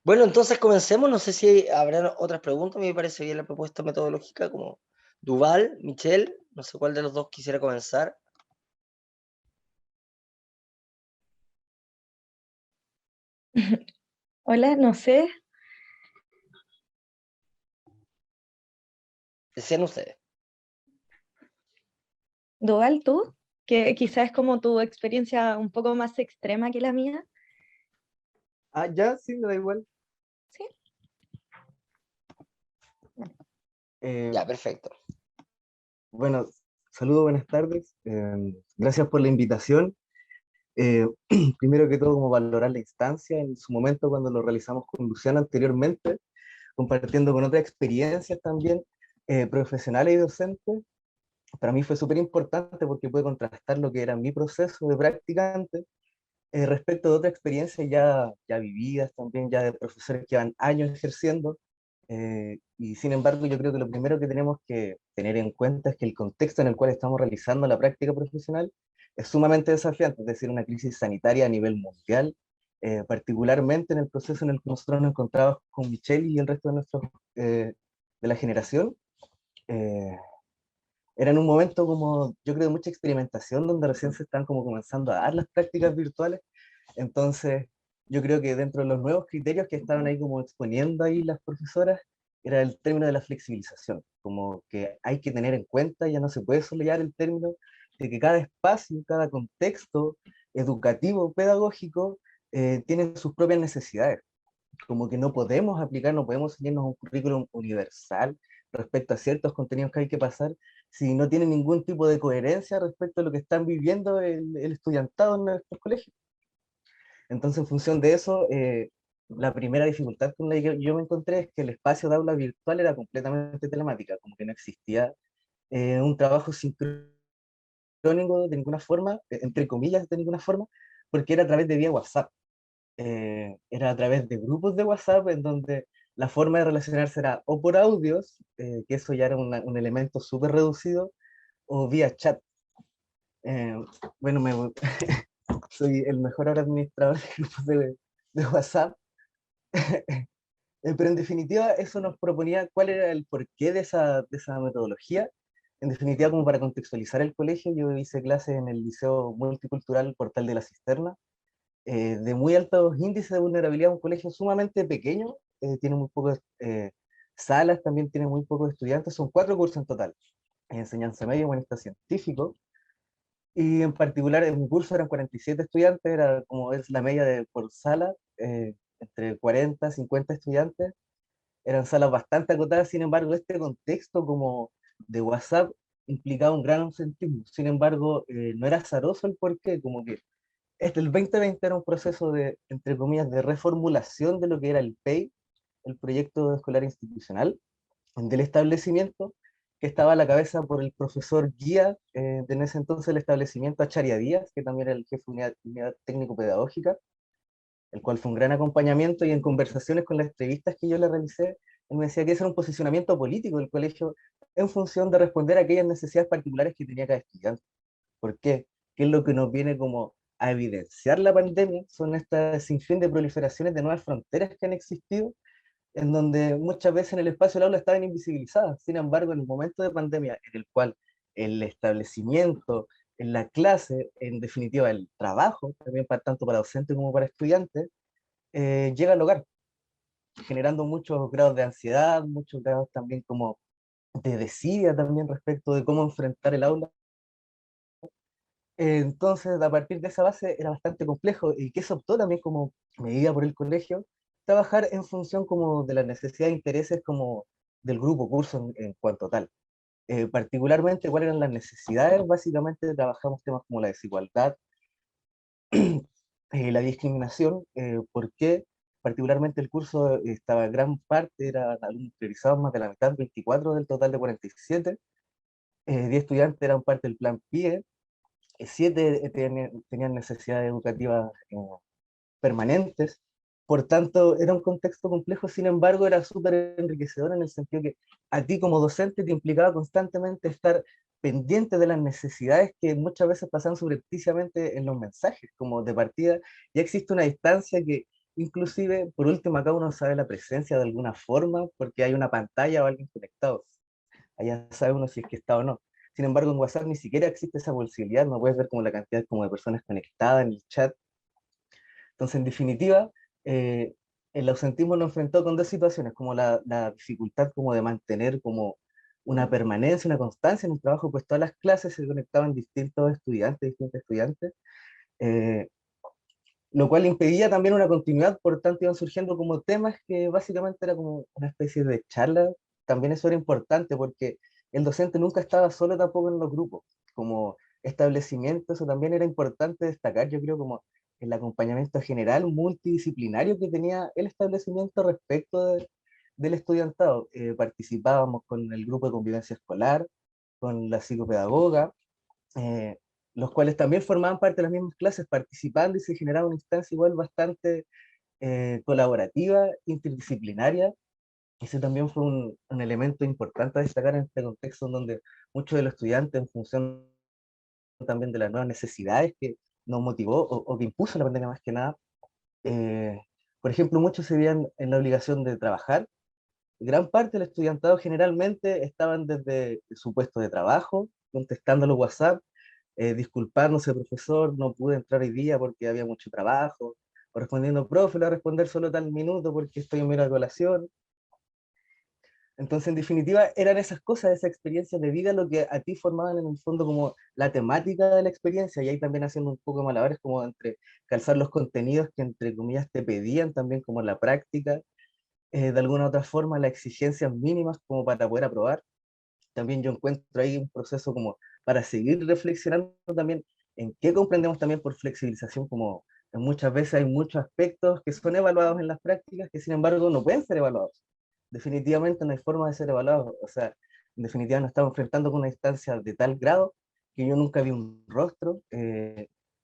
Bueno, entonces comencemos. No sé si habrá otras preguntas. A mí me parece bien la propuesta metodológica, como Duval, Michelle, no sé cuál de los dos quisiera comenzar. Hola, no sé. Decían ustedes. Doval, tú, que quizás es como tu experiencia un poco más extrema que la mía. Ah, ya, sí, me da igual. Sí. Ya, perfecto. Bueno, saludos, buenas tardes. Gracias por la invitación. Eh, Primero que todo, como valorar la instancia en su momento cuando lo realizamos con Luciana anteriormente, compartiendo con otras experiencias también profesionales y docentes. Para mí fue súper importante porque pude contrastar lo que era mi proceso de practicante respecto de otras experiencias ya vividas también, ya de profesores que llevan años ejerciendo. Y sin embargo, yo creo que lo primero que tenemos que tener en cuenta es que el contexto en el cual estamos realizando la práctica profesional es sumamente desafiante, es decir, una crisis sanitaria a nivel mundial, particularmente en el proceso en el que nosotros nos encontramos con Michelle y el resto de, de la generación. Eh, Era en un momento como, yo creo, de mucha experimentación, donde recién se están como comenzando a dar las prácticas virtuales. Entonces, yo creo que dentro de los nuevos criterios que estaban ahí como exponiendo ahí las profesoras, era el término de la flexibilización, como que hay que tener en cuenta, ya no se puede solear el término, de que cada espacio, cada contexto educativo, pedagógico, tiene sus propias necesidades. Como que no podemos aplicar, no podemos seguirnos un currículum universal respecto a ciertos contenidos que hay que pasar si no tiene ningún tipo de coherencia respecto a lo que están viviendo el estudiantado en nuestros colegios. Entonces, en función de eso, la primera dificultad con la que yo me encontré es que el espacio de aula virtual era completamente telemática, como que no existía un trabajo sincrónico de ninguna forma, entre comillas, de ninguna forma, porque era a través de vía WhatsApp. Era a través de grupos de WhatsApp en donde la forma de relacionarse era o por audios, que eso ya era un elemento súper reducido, o vía chat. Eh, bueno, soy el mejor ahora administrador de grupos de WhatsApp, pero en definitiva eso nos proponía cuál era el porqué de esa metodología. En definitiva, como para contextualizar el colegio, yo hice clases en el Liceo Multicultural Portal de la Cisterna, de muy altos índices de vulnerabilidad, un colegio sumamente pequeño, tiene muy pocas salas, también tiene muy pocos estudiantes, son 4 cursos en total, enseñanza media, humanista científico, y en particular en mi curso eran 47 estudiantes, era como es la media por sala, entre 40 50 estudiantes, eran salas bastante acotadas, sin embargo este contexto como de WhatsApp implicaba un gran ausentismo, sin embargo no era azaroso el porqué, como que el 2020 era un proceso de, entre comillas, de reformulación de lo que era el PEI, el proyecto escolar institucional, del establecimiento, que estaba a la cabeza por el profesor guía en ese entonces el establecimiento, Acharia Díaz, que también era el jefe de unidad técnico-pedagógica, el cual fue un gran acompañamiento, y en conversaciones con las entrevistas que yo le realicé, él me decía que ese era un posicionamiento político del colegio en función de responder a aquellas necesidades particulares que tenía cada estudiante. ¿Por qué? ¿Qué es lo que nos viene como a evidenciar la pandemia? Son estas sinfín de proliferaciones de nuevas fronteras que han existido, en donde muchas veces en el espacio del aula estaban invisibilizadas. Sin embargo, en el momento de pandemia, en el cual el establecimiento, en la clase, en definitiva el trabajo, también para, tanto para docentes como para estudiantes, llega al hogar, generando muchos grados de ansiedad, muchos grados también como de desidia también respecto de cómo enfrentar el aula. Entonces, a partir de esa base era bastante complejo, y que se optó también como medida por el colegio, trabajar en función como de las necesidades e intereses como del grupo curso en cuanto tal. Particularmente, cuáles eran las necesidades, básicamente trabajamos temas como la desigualdad, la discriminación, porque particularmente el curso estaba gran parte, eran alumnos priorizados, más de la mitad, 24 del total de 47, 10 estudiantes eran parte del plan PIE, 7 tenían necesidades educativas permanentes, por tanto era un contexto complejo, sin embargo era súper enriquecedor en el sentido que a ti como docente te implicaba constantemente estar pendiente de las necesidades que muchas veces pasan subrepticiamente en los mensajes, como de partida ya existe una distancia que inclusive por último acá uno sabe la presencia de alguna forma porque hay una pantalla o alguien conectado, allá sabe uno si es que está o no. Sin embargo, en WhatsApp ni siquiera existe esa posibilidad, no puedes ver como la cantidad como de personas conectadas en el chat. Entonces, en definitiva, el ausentismo lo enfrentó con 2 situaciones, como la dificultad como de mantener como una permanencia, una constancia en el trabajo, pues todas las clases se conectaban distintos estudiantes, eh, lo cual impedía también una continuidad, por tanto iban surgiendo como temas que básicamente era como una especie de charla. También eso era importante porque el docente nunca estaba solo tampoco en los grupos, como establecimiento, eso también era importante destacar, yo creo, como el acompañamiento general multidisciplinario que tenía el establecimiento respecto del estudiantado. Participábamos con el grupo de convivencia escolar, con la psicopedagoga, eh, los cuales también formaban parte de las mismas clases, participando, y se generaba una instancia igual bastante colaborativa, interdisciplinaria. Ese también fue un elemento importante a destacar en este contexto, en donde muchos de los estudiantes, en función también de las nuevas necesidades que nos motivó o que impuso la pandemia más que nada, eh, por ejemplo, muchos se veían en la obligación de trabajar. Gran parte del estudiantado generalmente estaban desde su puesto de trabajo, contestando los WhatsApp, disculpándose, profesor, no pude entrar hoy día porque había mucho trabajo, o respondiendo, profe, le voy a responder solo tal minuto porque estoy en mera colación. Entonces, en definitiva, eran esas cosas, esas experiencias de vida, lo que a ti formaban en el fondo como la temática de la experiencia, y ahí también haciendo un poco de malabares como entre calzar los contenidos que entre comillas te pedían, también como la práctica, de alguna otra forma las exigencias mínimas como para poder aprobar. También yo encuentro ahí un proceso como para seguir reflexionando también en qué comprendemos también por flexibilización, como muchas veces hay muchos aspectos que son evaluados en las prácticas que sin embargo no pueden ser evaluados. Definitivamente no hay forma de ser evaluados, o sea, en definitiva nos estamos enfrentando con una instancia de tal grado que yo nunca vi un rostro,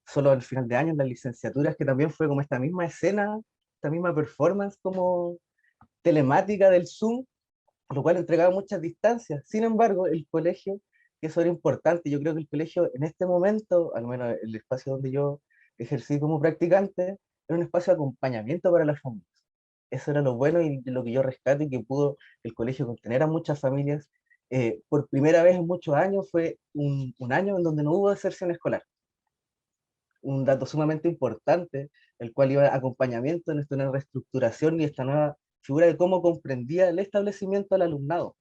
solo al final de año en las licenciaturas, que también fue como esta misma escena, esta misma performance como telemática del Zoom, lo cual entregaba muchas distancias. Sin embargo, el colegio, que eso era importante, yo creo que el colegio en este momento, al menos el espacio donde yo ejercí como practicante, era un espacio de acompañamiento para las familias. Eso era lo bueno y lo que yo rescato y que pudo el colegio contener a muchas familias. Por primera vez en muchos años fue un año en donde no hubo deserción escolar. Un dato sumamente importante, el cual iba acompañamiento en esta nueva reestructuración y esta nueva figura de cómo comprendía el establecimiento al alumnado,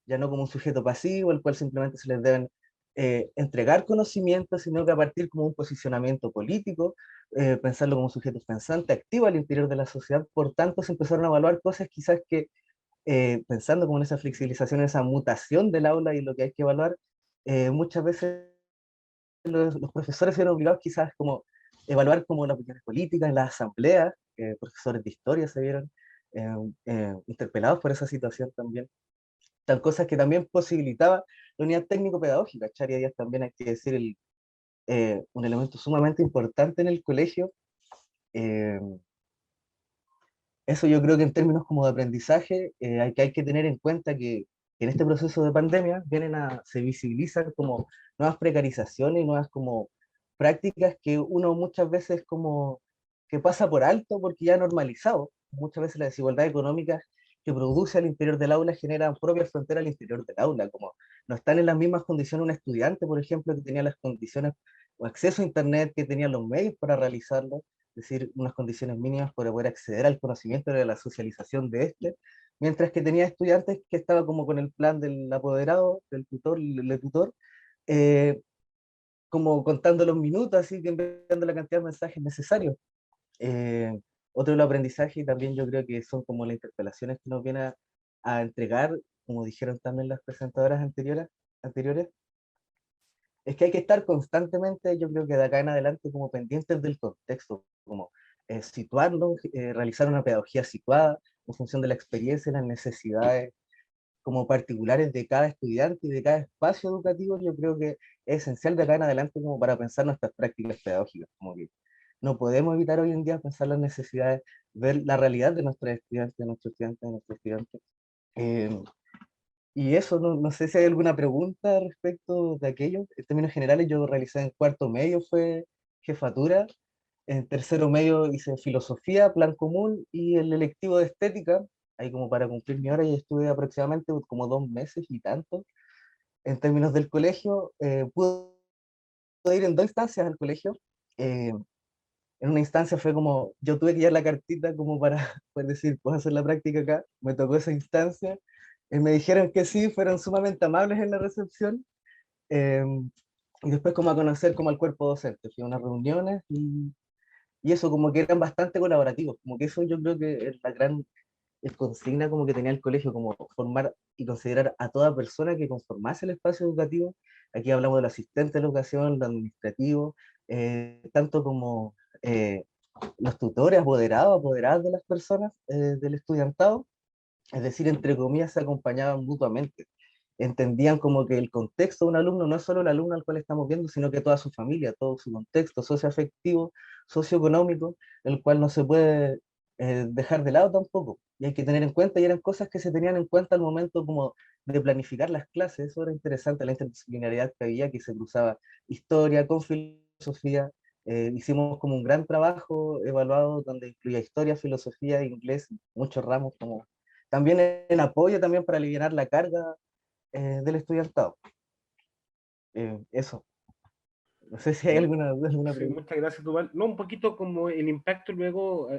ya no como un sujeto pasivo, al cual simplemente se les deben entregar conocimientos, sino que a partir como un posicionamiento político, pensarlo como un sujeto pensante, activo al interior de la sociedad. Por tanto, se empezaron a evaluar cosas quizás que, pensando como en esa flexibilización, esa mutación del aula y lo que hay que evaluar, muchas veces los profesores se vieron obligados quizás como evaluar como las opiniones políticas en las asambleas, profesores de historia se vieron interpelados por esa situación también, tal cosas que también posibilitaba la unidad técnico-pedagógica. Charia Díaz también, hay que decir, un elemento sumamente importante en el colegio. eh, Eso yo creo que en términos como de aprendizaje, hay que tener en cuenta que en este proceso de pandemia se visibilizan como nuevas precarizaciones y nuevas como prácticas que uno muchas veces como que pasa por alto porque ya ha normalizado. Muchas veces la desigualdad económica que produce al interior del aula genera propias fronteras al interior del aula, como no están en las mismas condiciones un estudiante, por ejemplo, que tenía las condiciones o acceso a internet, que tenía los medios para realizarlo, es decir, unas condiciones mínimas para poder acceder al conocimiento y a la socialización de este, mientras que tenía estudiantes que estaban como con el plan del apoderado, del tutor, el tutor, eh, como contando los minutos, así que enviando la cantidad de mensajes necesarios. Eh, Otro de los aprendizajes, y también yo creo que son como las interpelaciones que nos vienen a entregar, como dijeron también las presentadoras anteriores, es que hay que estar constantemente, yo creo que de acá en adelante, como pendientes del contexto, como situarlo, realizar una pedagogía situada en función de la experiencia y las necesidades como particulares de cada estudiante y de cada espacio educativo. Yo creo que es esencial de acá en adelante como para pensar nuestras prácticas pedagógicas, como que no podemos evitar hoy en día pensar las necesidades, ver la realidad de nuestros estudiantes, de nuestros estudiantes, de nuestros estudiantes. Eh, y eso, no sé si hay alguna pregunta respecto de aquello. En términos generales, yo realicé en cuarto medio, fue jefatura. En tercero medio hice filosofía, plan común y el electivo de estética. Ahí como para cumplir mi hora y estuve aproximadamente como 2 meses y tanto. En términos del colegio, pude ir en 2 instancias al colegio. Eh, en una instancia fue como, yo tuve que llevar la cartita como para poder decir, puedo hacer la práctica acá. Me tocó esa instancia. Me dijeron que sí, fueron sumamente amables en la recepción. eh, y después como a conocer como al cuerpo docente. Fui a unas reuniones y eso como que eran bastante colaborativos. Como que eso yo creo que es la gran consigna como que tenía el colegio, como formar y considerar a toda persona que conformase el espacio educativo. Aquí hablamos del asistente de la educación, del administrativo, tanto como los tutores, apoderadas de las personas, del estudiantado, es decir, entre comillas, se acompañaban mutuamente. Entendían como que el contexto de un alumno no es solo el alumno al cual estamos viendo, sino que toda su familia, todo su contexto socioafectivo, socioeconómico, el cual no se puede dejar de lado tampoco. Y hay que tener en cuenta, y eran cosas que se tenían en cuenta al momento como de planificar las clases. Eso era interesante, la interdisciplinariedad que había, que se cruzaba historia con filosofía. Hicimos como un gran trabajo evaluado donde incluía historia, filosofía, inglés, muchos ramos como también en apoyo también para aliviar la carga del estudiantado. Eso. No sé si hay Bueno, alguna duda, alguna sí, pregunta. muchas gracias, Tubal. No, un poquito como el impacto luego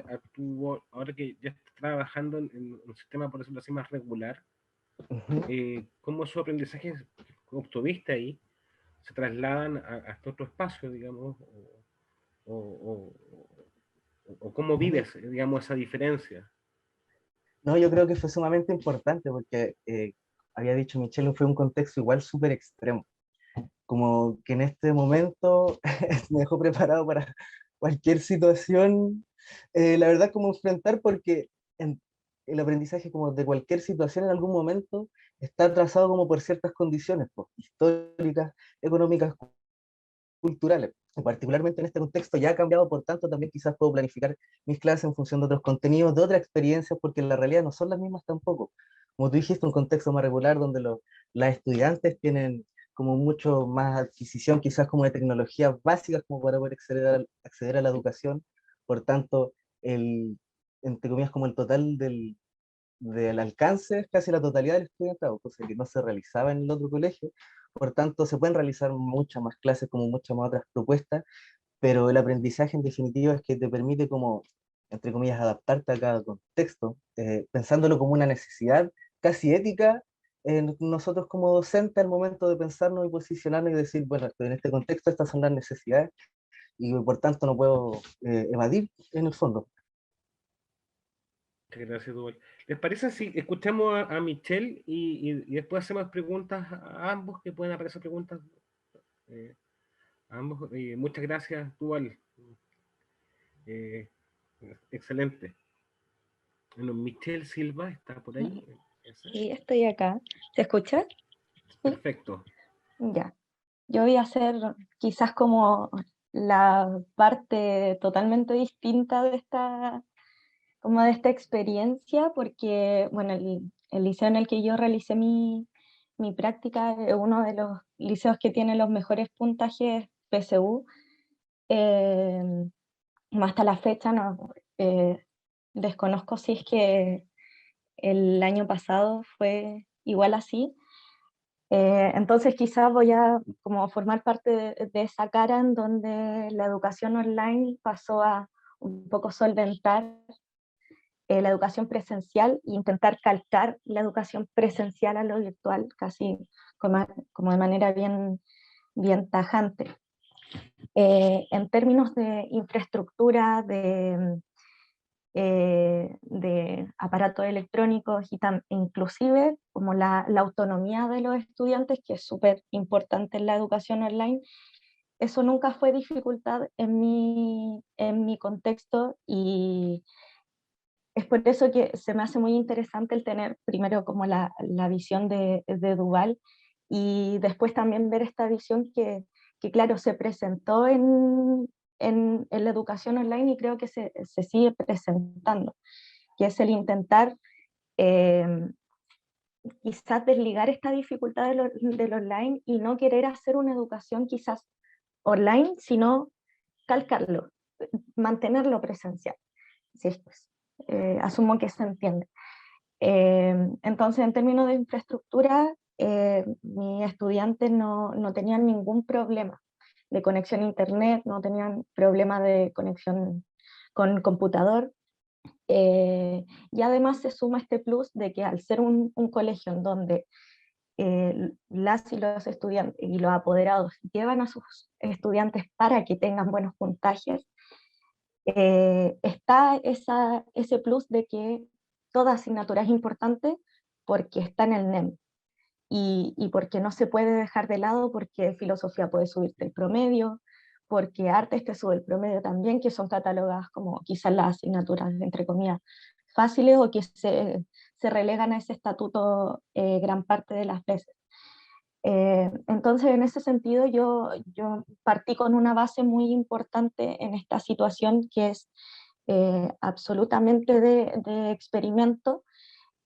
ahora que ya estás trabajando en un sistema, por decirlo así, más regular, cómo esos aprendizajes que obtuviste ahí se trasladan a este otro espacio, digamos, o, o- o cómo vives, digamos, esa diferencia. No, yo creo que fue sumamente importante porque, había dicho Michelle, fue un contexto igual súper extremo. Como que en este momento me dejó preparado para cualquier situación, la verdad, como enfrentar, porque el aprendizaje como de cualquier situación en algún momento está trazado como por ciertas condiciones, pues, históricas, económicas, culturales. Y particularmente en este contexto ya ha cambiado, por tanto también quizás puedo planificar mis clases en función de otros contenidos, de otras experiencias, porque en la realidad no son las mismas tampoco. Como tú dijiste, un contexto más regular donde las estudiantes tienen como mucho más adquisición quizás como de tecnologías básicas como para poder acceder a la educación. Por tanto, entre comillas, como el total del alcance es casi la totalidad del estudiantado, cosa que no se realizaba en el otro colegio. Por tanto, se pueden realizar muchas más clases, como muchas más otras propuestas, pero el aprendizaje en definitiva es que te permite como, entre comillas, adaptarte a cada contexto, pensándolo como una necesidad casi ética, nosotros como docentes al momento de pensarnos y posicionarnos y decir, bueno, en este contexto estas son las necesidades y por tanto no puedo evadir en el fondo. Muchas gracias, Duval. ¿Les parece si escuchamos a Michelle y después hacemos preguntas a ambos, que pueden aparecer preguntas eh, a ambos? Muchas gracias, Duval. Eh, excelente. Bueno, Michelle Silva está por ahí. Sí, estoy acá. ¿Se escucha? Perfecto. Ya. Yo voy a hacer quizás como la parte totalmente distinta de como de esta experiencia, porque, bueno, el liceo en el que yo realicé mi práctica es uno de los liceos que tiene los mejores puntajes PSU. eh, Hasta la fecha no, desconozco si es que el año pasado fue igual así. Entonces quizás voy a como formar parte de esa cara en donde la educación online pasó a un poco solventar la educación presencial e intentar calcar la educación presencial a lo virtual, casi como de manera bien tajante. En términos de infraestructura, de aparatos electrónicos y inclusive como la autonomía de los estudiantes, que es súper importante en la educación online, eso nunca fue dificultad en mi contexto, y es por eso que se me hace muy interesante el tener primero como la visión de Duval, y después también ver esta visión que claro, se presentó en la educación online y creo que se sigue presentando, que es el intentar eh, quizás desligar esta dificultad del online y no querer hacer una educación quizás online, sino calcarlo, mantenerlo presencial. Sí, pues, asumo que se entiende. Entonces, en términos de infraestructura, mis estudiantes no tenían ningún problema de conexión a internet, no tenían problema de conexión con computador. Y además se suma este plus de que al ser un colegio en donde las y los estudiantes y los apoderados llevan a sus estudiantes para que tengan buenos puntajes, está ese plus de que toda asignatura es importante porque está en el NEM, y porque no se puede dejar de lado, porque filosofía puede subirte el promedio, porque artes te sube el promedio también, que son catalogadas como quizás las asignaturas, entre comillas, fáciles, o que se relegan a ese estatuto gran parte de las veces. Entonces, en ese sentido, yo partí con una base muy importante en esta situación, que es absolutamente de experimento,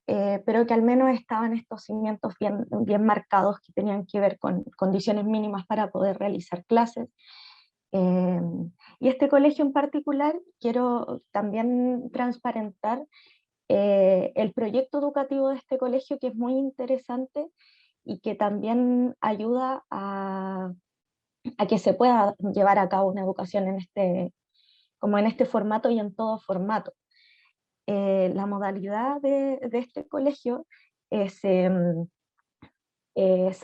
pero que al menos estaban estos cimientos bien marcados, que tenían que ver con condiciones mínimas para poder realizar clases. Eh, y este colegio en particular, quiero también transparentar el proyecto educativo de este colegio, que es muy interesante y que también ayuda a que se pueda llevar a cabo una educación como en este formato y en todo formato. La modalidad de este colegio se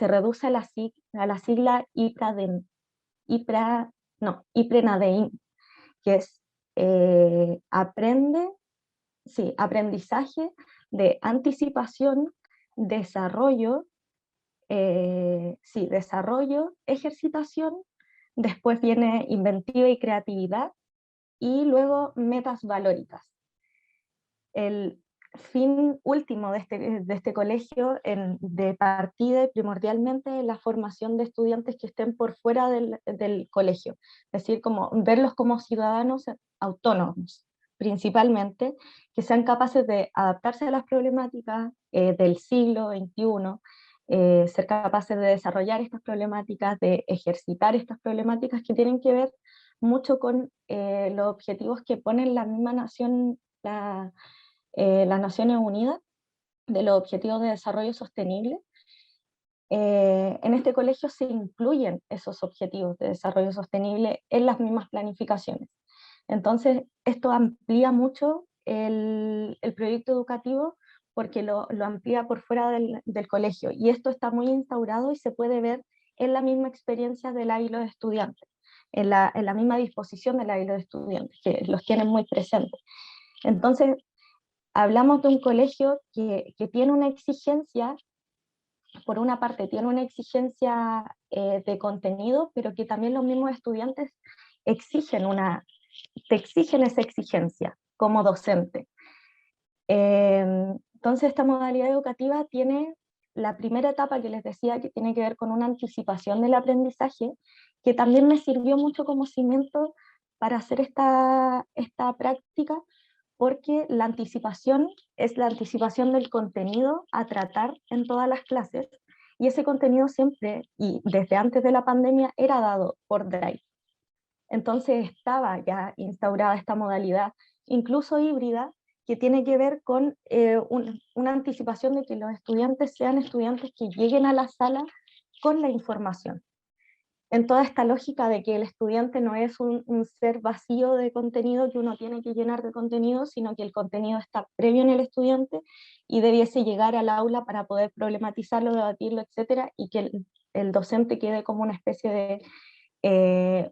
reduce a la sigla IPRENADEIN, que es aprendizaje de anticipación, desarrollo, ejercitación, después viene inventiva y creatividad, y luego metas valóricas. El fin último de este colegio de partida primordialmente la formación de estudiantes que estén por fuera del colegio, es decir, como verlos como ciudadanos autónomos, principalmente, que sean capaces de adaptarse a las problemáticas del siglo XXI, ser capaces de desarrollar estas problemáticas, de ejercitar estas problemáticas que tienen que ver mucho con los objetivos que pone la misma nación, las Naciones Unidas, de los Objetivos de Desarrollo Sostenible. En este colegio se incluyen esos objetivos de desarrollo sostenible en las mismas planificaciones. Entonces, esto amplía mucho el proyecto educativo porque lo amplía por fuera del colegio, y esto está muy instaurado y se puede ver en la misma experiencia de la y los estudiantes, en la misma disposición de la y los estudiantes, que los tienen muy presentes. Entonces, hablamos de un colegio que tiene una exigencia, por una parte tiene una exigencia de contenido, pero que también los mismos estudiantes te exigen esa exigencia como docente. Entonces esta modalidad educativa tiene la primera etapa que les decía, que tiene que ver con una anticipación del aprendizaje, que también me sirvió mucho como cimiento para hacer esta práctica, porque la anticipación es la anticipación del contenido a tratar en todas las clases, y ese contenido siempre, y desde antes de la pandemia, era dado por Drive. Entonces estaba ya instaurada esta modalidad, incluso híbrida, que tiene que ver con una anticipación de que los estudiantes sean estudiantes que lleguen a la sala con la información, en toda esta lógica de que el estudiante no es un ser vacío de contenido que uno tiene que llenar de contenido, sino que el contenido está previo en el estudiante y debiese llegar al aula para poder problematizarlo, debatirlo, etcétera, y que el docente quede como una especie de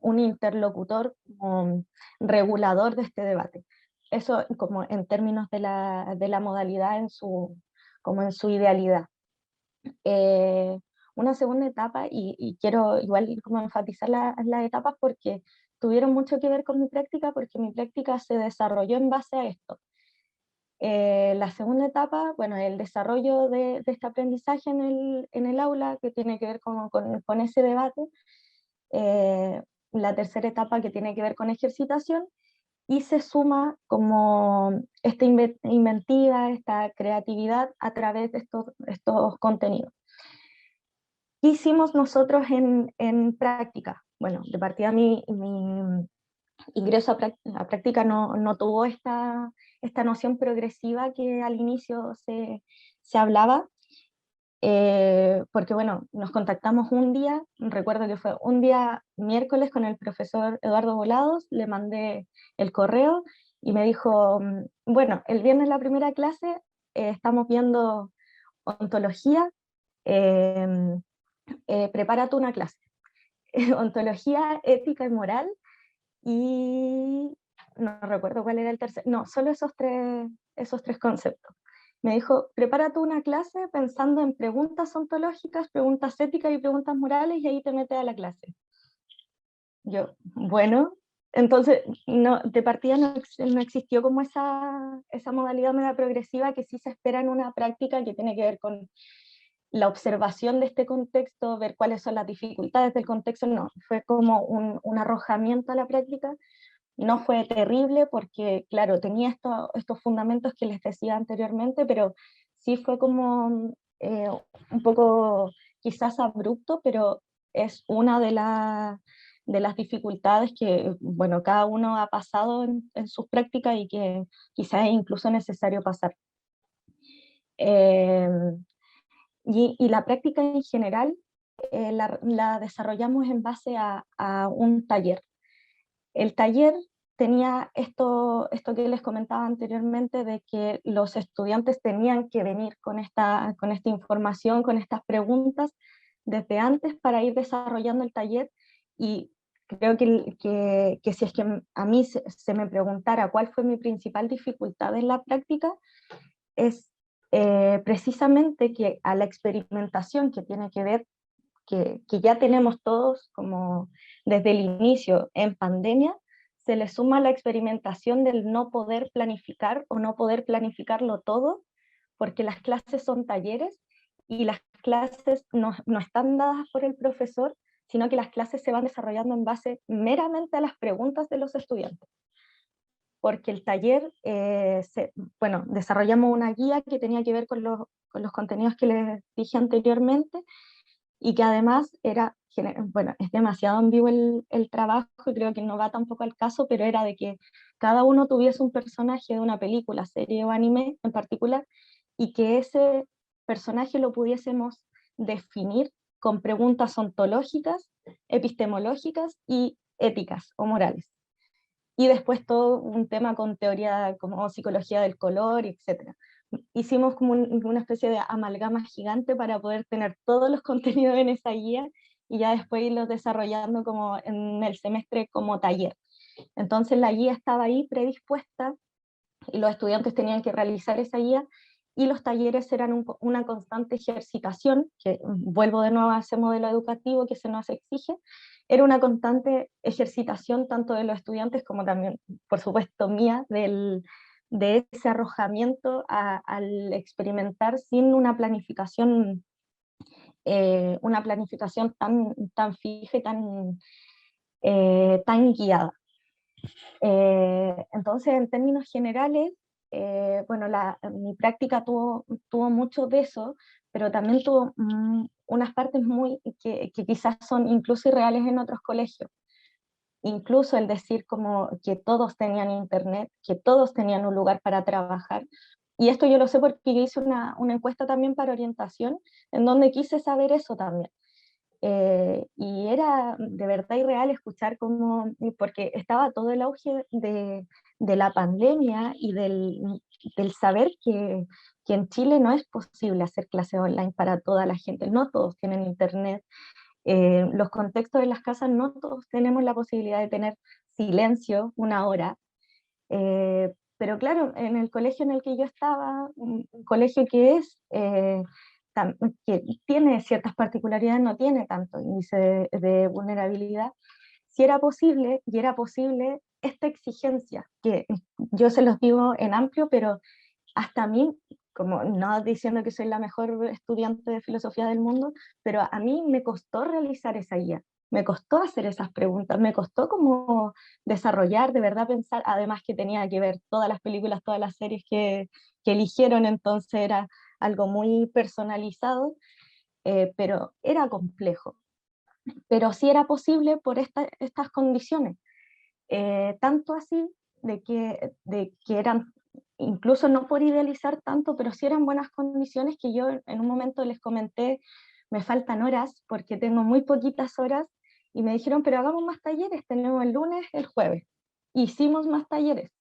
un interlocutor como regulador de este debate. Eso como en términos de la modalidad como en su idealidad. Una segunda etapa, y quiero igual como enfatizar las etapas porque tuvieron mucho que ver con mi práctica, porque mi práctica se desarrolló en base a esto. La segunda etapa, bueno, el desarrollo de este aprendizaje en el aula, que tiene que ver con ese debate. La tercera etapa, que tiene que ver con ejercitación, y se suma como esta inventiva, esta creatividad a través de estos contenidos. ¿Qué hicimos nosotros en práctica? Bueno, de partida mi ingreso a práctica no tuvo esta noción progresiva que al inicio se hablaba, porque bueno, nos contactamos un día, recuerdo que fue un día miércoles con el profesor Eduardo Volados, le mandé el correo y me dijo, bueno, el viernes la primera clase estamos viendo ontología, prepárate una clase, ontología, ética y moral, y no recuerdo cuál era el tercer, no, solo esos tres conceptos. Me dijo, prepárate una clase pensando en preguntas ontológicas, preguntas éticas y preguntas morales, y ahí te metes a la clase. Yo, bueno, entonces de partida no existió como esa modalidad media progresiva que sí se espera en una práctica que tiene que ver con la observación de este contexto, ver cuáles son las dificultades del contexto. No, fue como un arrojamiento a la práctica. No fue terrible porque, claro, tenía estos fundamentos que les decía anteriormente, pero sí fue como un poco quizás abrupto, pero es una de las dificultades que, bueno, cada uno ha pasado en sus prácticas y que quizás es incluso necesario pasar. Y la práctica en general la desarrollamos en base a un taller. El taller tenía esto que les comentaba anteriormente, de que los estudiantes tenían que venir con esta información, con estas preguntas, desde antes para ir desarrollando el taller. Y creo que si es que a mí se me preguntara cuál fue mi principal dificultad en la práctica, es precisamente que a la experimentación que tiene que ver, que ya tenemos todos como desde el inicio en pandemia, se le suma la experimentación del no poder planificar o no poder planificarlo todo, porque las clases son talleres y las clases no están dadas por el profesor, sino que las clases se van desarrollando en base meramente a las preguntas de los estudiantes. Porque el taller, bueno, desarrollamos una guía que tenía que ver con los contenidos que les dije anteriormente, y que además era, bueno, es demasiado ambiguo el trabajo y creo que no va tampoco al caso, pero era de que cada uno tuviese un personaje de una película, serie o anime en particular, y que ese personaje lo pudiésemos definir con preguntas ontológicas, epistemológicas y éticas o morales. Y después todo un tema con teoría como psicología del color, etc. Hicimos como una especie de amalgama gigante para poder tener todos los contenidos en esa guía y ya después irlos desarrollando como en el semestre como taller. Entonces la guía estaba ahí predispuesta y los estudiantes tenían que realizar esa guía, y los talleres eran una constante ejercitación, que vuelvo de nuevo a ese modelo educativo que se nos exige, era una constante ejercitación tanto de los estudiantes como también, por supuesto, mía, de ese arrojamiento al experimentar sin una planificación tan fija y tan guiada. Entonces, en términos generales, bueno, mi práctica tuvo mucho de eso, pero también tuvo unas partes que quizás son incluso irreales en otros colegios. Incluso el decir como que todos tenían internet, que todos tenían un lugar para trabajar. Y esto yo lo sé porque hice una encuesta también para orientación, en donde quise saber eso también. Y era de verdad irreal escuchar cómo, porque estaba todo el auge de la pandemia y del saber que en Chile no es posible hacer clases online para toda la gente, no todos tienen internet, los contextos de las casas no todos tenemos la posibilidad de tener silencio una hora, pero claro, en el colegio en el que yo estaba, un colegio que tiene ciertas particularidades, no tiene tanto índice de vulnerabilidad, si era posible, y era posible esta exigencia, que yo se los digo en amplio, pero hasta a mí, como no diciendo que soy la mejor estudiante de filosofía del mundo, pero a mí me costó realizar esa guía, me costó hacer esas preguntas, me costó como desarrollar, de verdad pensar, además que tenía que ver todas las películas, todas las series que eligieron, entonces era algo muy personalizado, pero era complejo. Pero sí era posible por estas condiciones, tanto así de que eran, incluso no por idealizar tanto, pero sí eran buenas condiciones, que yo en un momento les comenté, me faltan horas porque tengo muy poquitas horas, y me dijeron, pero hagamos más talleres, tenemos el lunes, el jueves. Hicimos más talleres,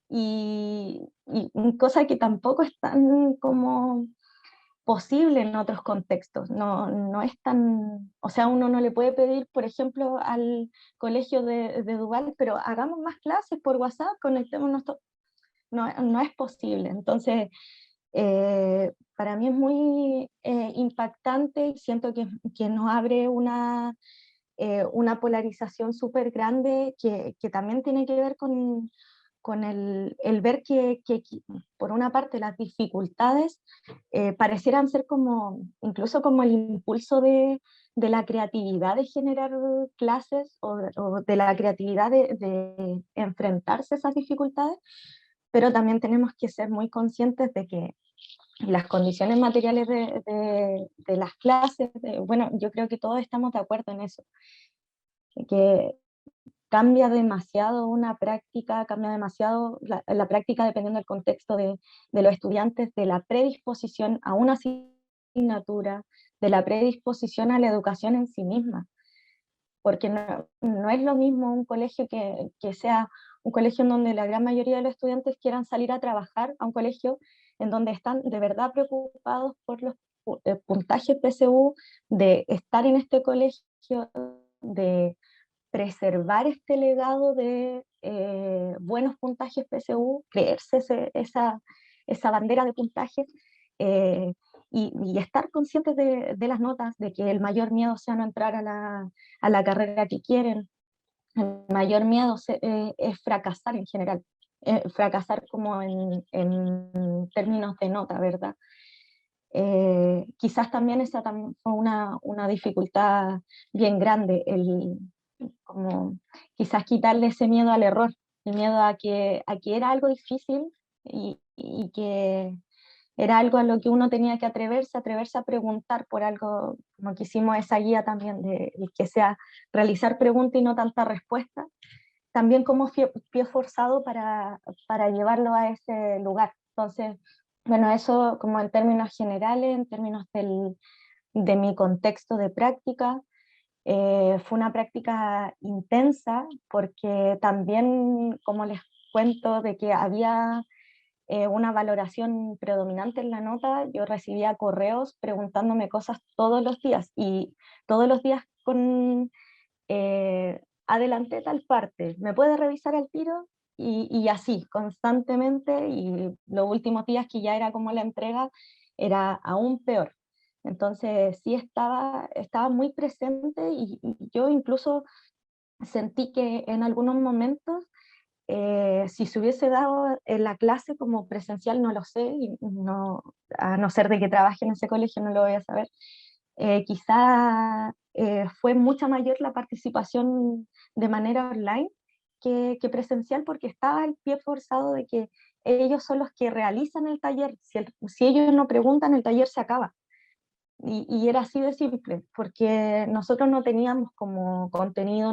y cosa que tampoco es tan como posible en otros contextos, no es tan, o sea, uno no le puede pedir, por ejemplo, al colegio de Duval, pero hagamos más clases por WhatsApp, conectémonos, no es posible. Entonces, para mí es muy impactante, y siento que nos abre una polarización súper grande que también tiene que ver con el ver que, por una parte, las dificultades parecieran ser como, incluso como el impulso de la creatividad de generar clases, o de la creatividad de enfrentarse a esas dificultades, pero también tenemos que ser muy conscientes de que las condiciones materiales de las clases, bueno, yo creo que todos estamos de acuerdo en eso, que cambia demasiado una práctica, cambia demasiado la práctica dependiendo del contexto de los estudiantes, de la predisposición a una asignatura, de la predisposición a la educación en sí misma, porque no es lo mismo un colegio que sea un colegio en donde la gran mayoría de los estudiantes quieran salir a trabajar, a un colegio en donde están de verdad preocupados por los puntajes PSU, de estar en este colegio, de preservar este legado de buenos puntajes PSU, creerse esa bandera de puntajes, y estar conscientes de las notas, de que el mayor miedo sea no entrar a la carrera que quieren. El mayor miedo es fracasar en general, fracasar como en términos de nota, ¿verdad? Quizás también esa también fue una dificultad bien grande, como quizás quitarle ese miedo al error, el miedo a que era algo difícil y que era algo a lo que uno tenía que atreverse a preguntar por algo, como que hicimos esa guía también, de que sea realizar preguntas y no tanta respuesta, también como pie forzado para llevarlo a ese lugar. Entonces, bueno, eso como en términos generales, en términos de mi contexto de práctica. Fue una práctica intensa porque también, como les cuento, de que había una valoración predominante en la nota, yo recibía correos preguntándome cosas todos los días, y todos los días con adelanté tal parte, ¿me puede revisar al tiro? Y así, constantemente, y los últimos días que ya era como la entrega, era aún peor. Entonces sí estaba muy presente, y yo incluso sentí que en algunos momentos, si se hubiese dado en la clase como presencial, no lo sé, y no, a no ser de que trabaje en ese colegio no lo voy a saber, quizá fue mucha mayor la participación de manera online que presencial, porque estaba el pie forzado de que ellos son los que realizan el taller. Si ellos no preguntan, el taller se acaba. Y era así de simple, porque nosotros no teníamos como contenido,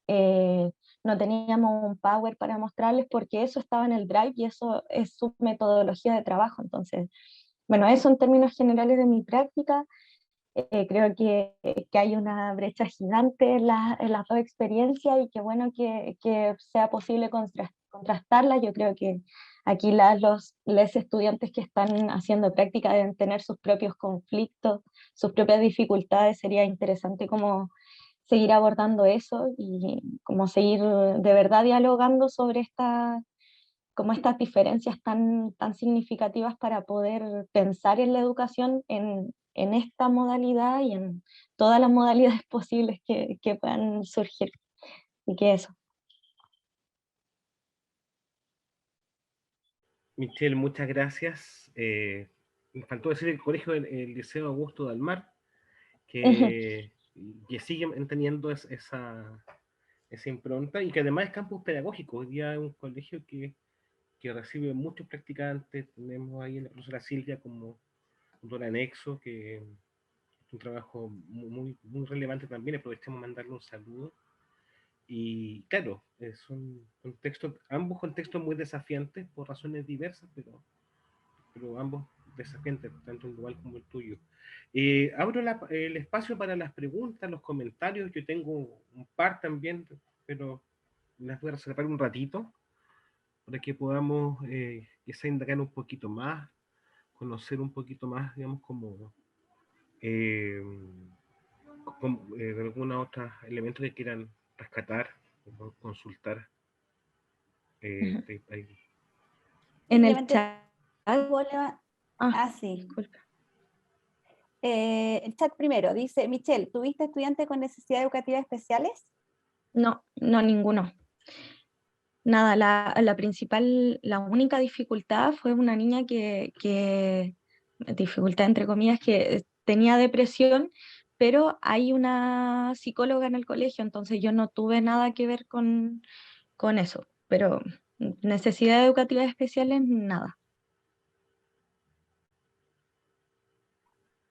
eh, no teníamos un Power para mostrarles, porque eso estaba en el Drive y eso es su metodología de trabajo. Entonces, bueno, eso en términos generales de mi práctica. Creo que hay una brecha gigante en las dos experiencias, y que bueno que sea posible contrastarla. Yo creo que aquí los estudiantes que están haciendo práctica deben tener sus propios conflictos, sus propias dificultades. Sería interesante como seguir abordando eso, y como seguir de verdad dialogando sobre como estas diferencias tan significativas, para poder pensar en la educación en esta modalidad y en todas las modalidades posibles que puedan surgir. Y que eso. Michelle, muchas gracias. Me faltó decir el colegio, el Liceo Augusto Dalmar, que siguen teniendo esa impronta, y que además es campus pedagógico. Hoy día es un colegio que recibe muchos practicantes. Tenemos ahí a la profesora Silvia como tutora anexo, que es un trabajo muy relevante también. Aprovechamos mandarle un saludo. Y claro, son contextos, ambos contextos muy desafiantes por razones diversas, pero ambos desafiantes, tanto el global como el tuyo. Abro el espacio para las preguntas, los comentarios. Yo tengo un par también, pero las voy a reservar un ratito para que podamos quizá indagar un poquito más, conocer un poquito más, digamos, eh, de alguna otra elemento que quieran rescatar o consultar. Ahí. En el Simplemente chat. sí. Disculpa. El chat primero dice: Michelle, ¿tuviste estudiantes con necesidades educativas especiales? No, ninguno. Nada, la única dificultad fue una niña dificultad entre comillas, que tenía depresión, pero hay una psicóloga en el colegio, entonces yo no tuve nada que ver con eso, pero necesidades educativas especiales, nada.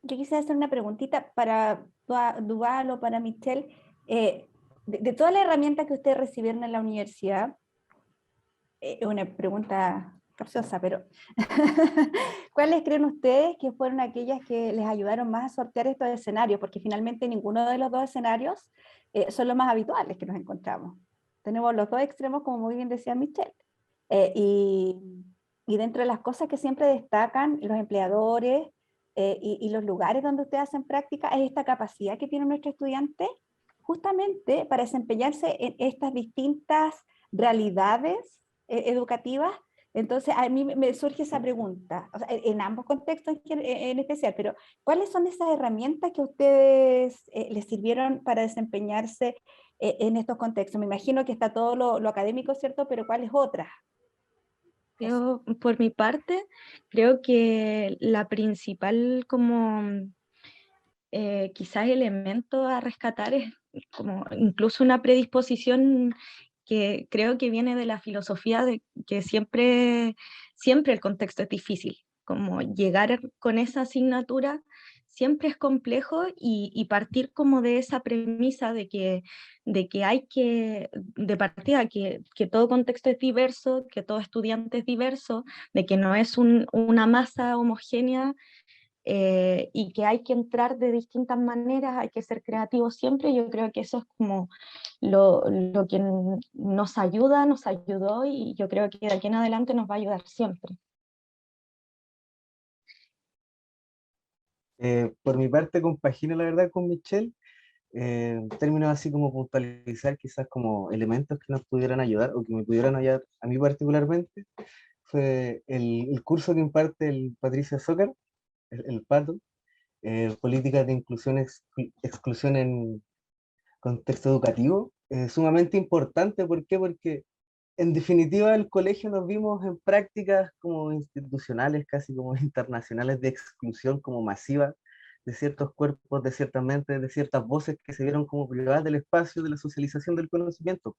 Yo quisiera hacer una preguntita para Duval o para Michelle. De todas las herramientas que ustedes recibieron en la universidad, es una pregunta capciosa, pero ¿cuáles creen ustedes que fueron aquellas que les ayudaron más a sortear estos escenarios? Porque finalmente ninguno de los dos escenarios son los más habituales que nos encontramos. Tenemos los dos extremos, como muy bien decía Michelle. Y dentro de las cosas que siempre destacan los empleadores y los lugares donde ustedes hacen práctica es esta capacidad que tienen nuestros estudiantes justamente para desempeñarse en estas distintas realidades educativas. Entonces, a mí me surge esa pregunta, o sea, en ambos contextos en especial, pero ¿cuáles son esas herramientas que a ustedes les sirvieron para desempeñarse en estos contextos? Me imagino que está todo lo académico, ¿cierto? Pero ¿cuáles otras? Yo, por mi parte, creo que la principal como quizás elemento a rescatar es como incluso una predisposición que creo que viene de la filosofía de que siempre el contexto es difícil, como llegar con esa asignatura siempre es complejo y partir como de esa premisa de que hay que, de partida, que todo contexto es diverso, que todo estudiante es diverso, de que no es una masa homogénea y que hay que entrar de distintas maneras, hay que ser creativos siempre. Yo creo que eso es como lo que nos ayuda, nos ayudó y yo creo que de aquí en adelante nos va a ayudar siempre. Por mi parte, compagino la verdad con Michelle, en términos así como puntualizar quizás como elementos que nos pudieran ayudar o que me pudieran ayudar a mí particularmente, fue el curso que imparte el Patricio Zócar, el Pato, políticas de inclusión, exclusión en contexto educativo, sumamente importante. ¿Por qué? Porque en definitiva el colegio nos vimos en prácticas como institucionales, casi como internacionales de exclusión como masiva de ciertos cuerpos, de ciertas mentes, de ciertas voces que se vieron como privadas del espacio de la socialización del conocimiento,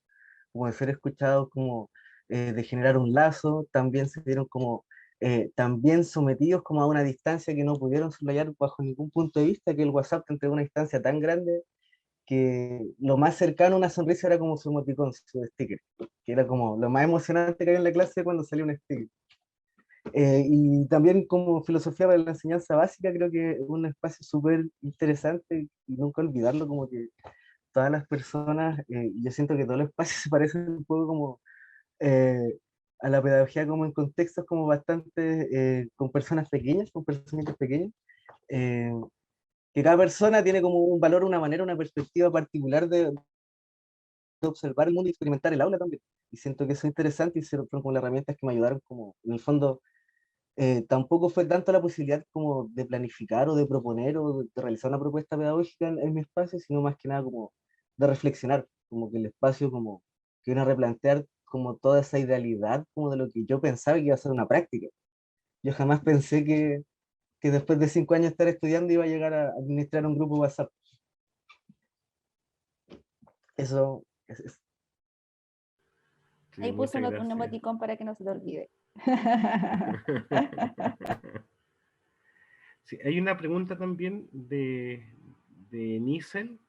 como de ser escuchados, como de generar un lazo. También se vieron como también sometidos como a una distancia que no pudieron soslayar bajo ningún punto de vista, que el WhatsApp te entregó una distancia tan grande que lo más cercano a una sonrisa era como su emoticón, su sticker, que era como lo más emocionante que había en la clase cuando salió un sticker. Y también como filosofía para la enseñanza básica, creo que es un espacio súper interesante y nunca olvidarlo, como que todas las personas, yo siento que todos los espacios se parecen un poco como eh, a la pedagogía como en contextos como bastante, con personas pequeñas, con personitas pequeñas, eh, que cada persona tiene como un valor, una manera, una perspectiva particular de observar el mundo y experimentar el aula también. Y siento que eso es interesante y fueron como las herramientas que me ayudaron como, en el fondo, tampoco fue tanto la posibilidad como de planificar o de proponer o de realizar una propuesta pedagógica en mi espacio, sino más que nada como de reflexionar, como que el espacio como que viene a replantear como toda esa idealidad como de lo que yo pensaba que iba a ser una práctica. Yo jamás pensé que después de 5 años de estar estudiando iba a llegar a administrar un grupo WhatsApp. Eso es. Sí, Ahí puso muchas un gracias. emoticón para que no se te olvide. Sí, hay una pregunta también de Nisel,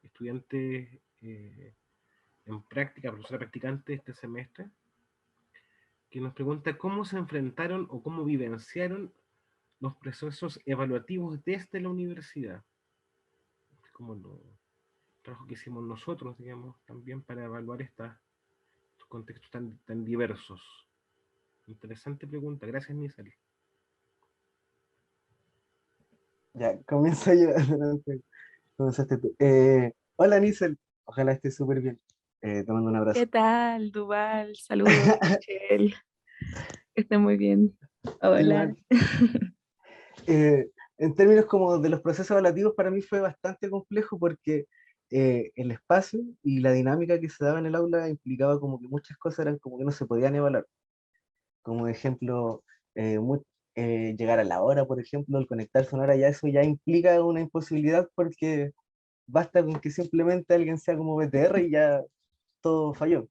estudiante en práctica, profesora practicante este semestre, que nos pregunta cómo se enfrentaron o cómo vivenciaron los procesos evaluativos desde la universidad, como el trabajo que hicimos nosotros, digamos, también para evaluar estos contextos tan diversos. Interesante pregunta, gracias Nisel. Ya, comienzo yo. Comenzaste tú. Hola, Nisel. Ojalá estés súper bien. Te mando un abrazo. ¿Qué tal, Duval? Saludos, Michelle. Que esté muy bien. Hola. Igual. En términos como de los procesos evaluativos, para mí fue bastante complejo porque el espacio y la dinámica que se daba en el aula implicaba como que muchas cosas eran como que no se podían evaluar. Como ejemplo, eh, mu- llegar a la hora, por ejemplo, el conectarse a una hora, ya eso ya implica una imposibilidad porque basta con que simplemente alguien sea como BTR y ya todo falló.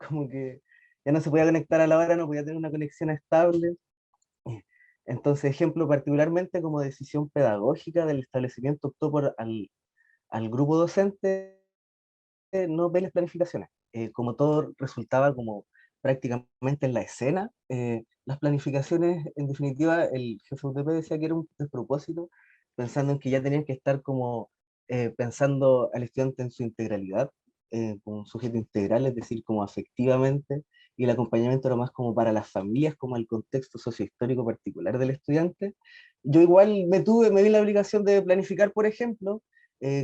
Como que ya no se podía conectar a la hora, no podía tener una conexión estable. Entonces, ejemplo, particularmente como decisión pedagógica del establecimiento, optó por al grupo docente no ver las planificaciones. Como todo resultaba como prácticamente en la escena, las planificaciones, en definitiva, el jefe UTP decía que era un despropósito, pensando en que ya tenían que estar como pensando al estudiante en su integralidad, como un sujeto integral, es decir, como afectivamente, y el acompañamiento era más como para las familias, como el contexto sociohistórico particular del estudiante. Yo igual me vi la obligación de planificar, por ejemplo,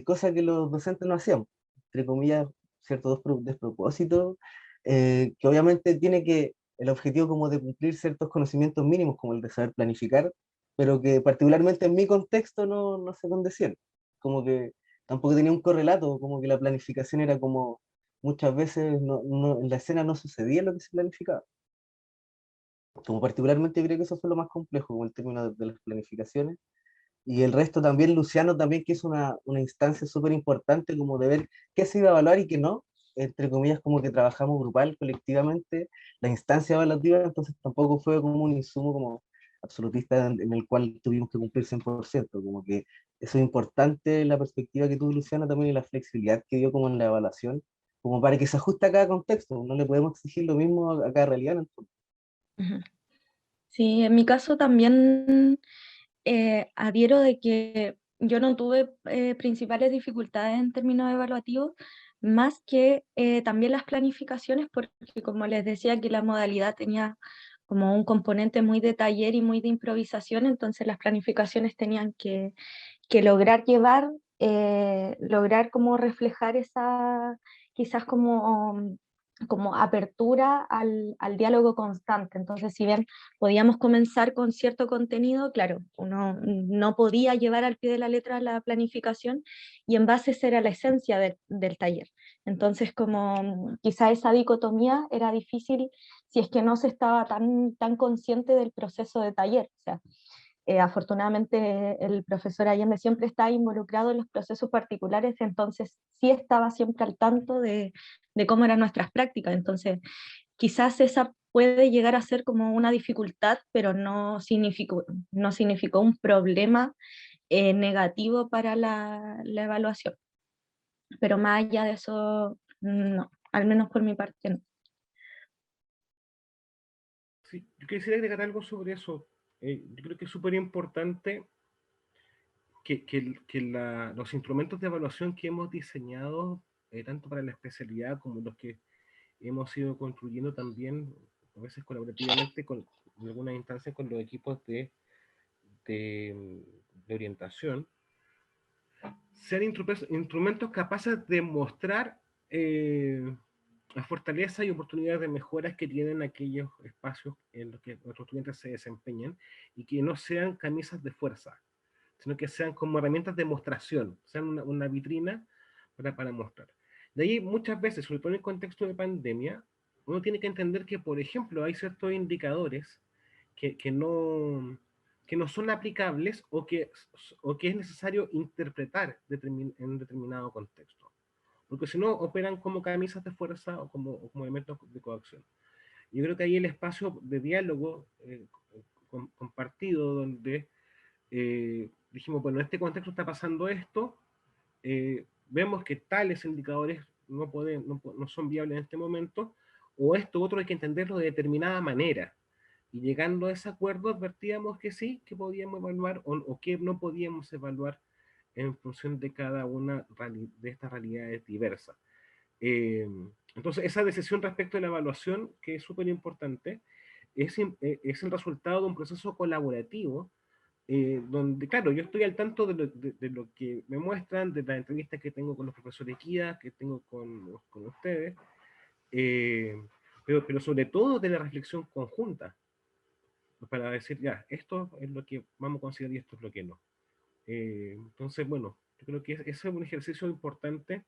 cosa que los docentes no hacían, entre comillas, ciertos despropósitos, que obviamente tiene que, el objetivo como de cumplir ciertos conocimientos mínimos, como el de saber planificar, pero que particularmente en mi contexto no se condecían. Como que tampoco tenía un correlato, como que la planificación era como, muchas veces en la escena no sucedía lo que se planificaba. Como particularmente creo que eso fue lo más complejo, como el término de las planificaciones. Y el resto también, Luciano también, que es una instancia súper importante como de ver qué se iba a evaluar y qué no, entre comillas, como que trabajamos grupal, colectivamente, la instancia evaluativa, entonces tampoco fue como un insumo como absolutista en el cual tuvimos que cumplir 100%, como que eso es importante, la perspectiva que tuvo Luciano también y la flexibilidad que dio como en la evaluación, como para que se ajuste a cada contexto, no le podemos exigir lo mismo a cada realidad en el fondo. Ujú. Sí, en mi caso también adhiero de que yo no tuve principales dificultades en términos evaluativos, más que también las planificaciones, porque como les decía que la modalidad tenía como un componente muy de taller y muy de improvisación, entonces las planificaciones tenían que lograr llevar, lograr como reflejar esa, quizás como apertura al diálogo constante. Entonces, si bien podíamos comenzar con cierto contenido, claro, uno no podía llevar al pie de la letra la planificación y en base esa era la esencia del taller. Entonces, como quizá esa dicotomía era difícil si es que no se estaba tan consciente del proceso de taller. O sea, afortunadamente el profesor Allende siempre está involucrado en los procesos particulares, entonces sí estaba siempre al tanto de cómo eran nuestras prácticas. Entonces, quizás esa puede llegar a ser como una dificultad, pero no significó un problema negativo para la evaluación. Pero más allá de eso, no, al menos por mi parte no. Sí, yo quisiera agregar algo sobre eso. Yo creo que es súper importante que los instrumentos de evaluación que hemos diseñado, tanto para la especialidad como los que hemos ido construyendo también, a veces colaborativamente, en algunas instancias con los equipos de, de orientación, sean instrumentos capaces de mostrar las fortalezas y oportunidades de mejoras que tienen aquellos espacios en los que nuestros estudiantes se desempeñan y que no sean camisas de fuerza, sino que sean como herramientas de demostración, sean una vitrina para mostrar. De ahí muchas veces, sobre todo en el contexto de pandemia, uno tiene que entender que, por ejemplo, hay ciertos indicadores que no son aplicables o que es necesario interpretar en determinado contexto. Porque si no, operan como camisas de fuerza o como elementos de coacción. Yo creo que ahí el espacio de diálogo compartido, donde dijimos, bueno, en este contexto está pasando esto, vemos que tales indicadores no son viables en este momento, o esto otro hay que entenderlo de determinada manera. Y llegando a ese acuerdo advertíamos que sí, que podíamos evaluar o que no podíamos evaluar en función de cada una de estas realidades diversas. Eh, entonces, esa decisión respecto a la evaluación, que es súper importante, es el resultado de un proceso colaborativo donde, claro, yo estoy al tanto de lo que me muestran, de las entrevistas que tengo con los profesores guías, que tengo con ustedes, eh, pero sobre todo de la reflexión conjunta, para decir, ya, esto es lo que vamos a considerar y esto es lo que no. Entonces, bueno, yo creo que ese es un ejercicio importante,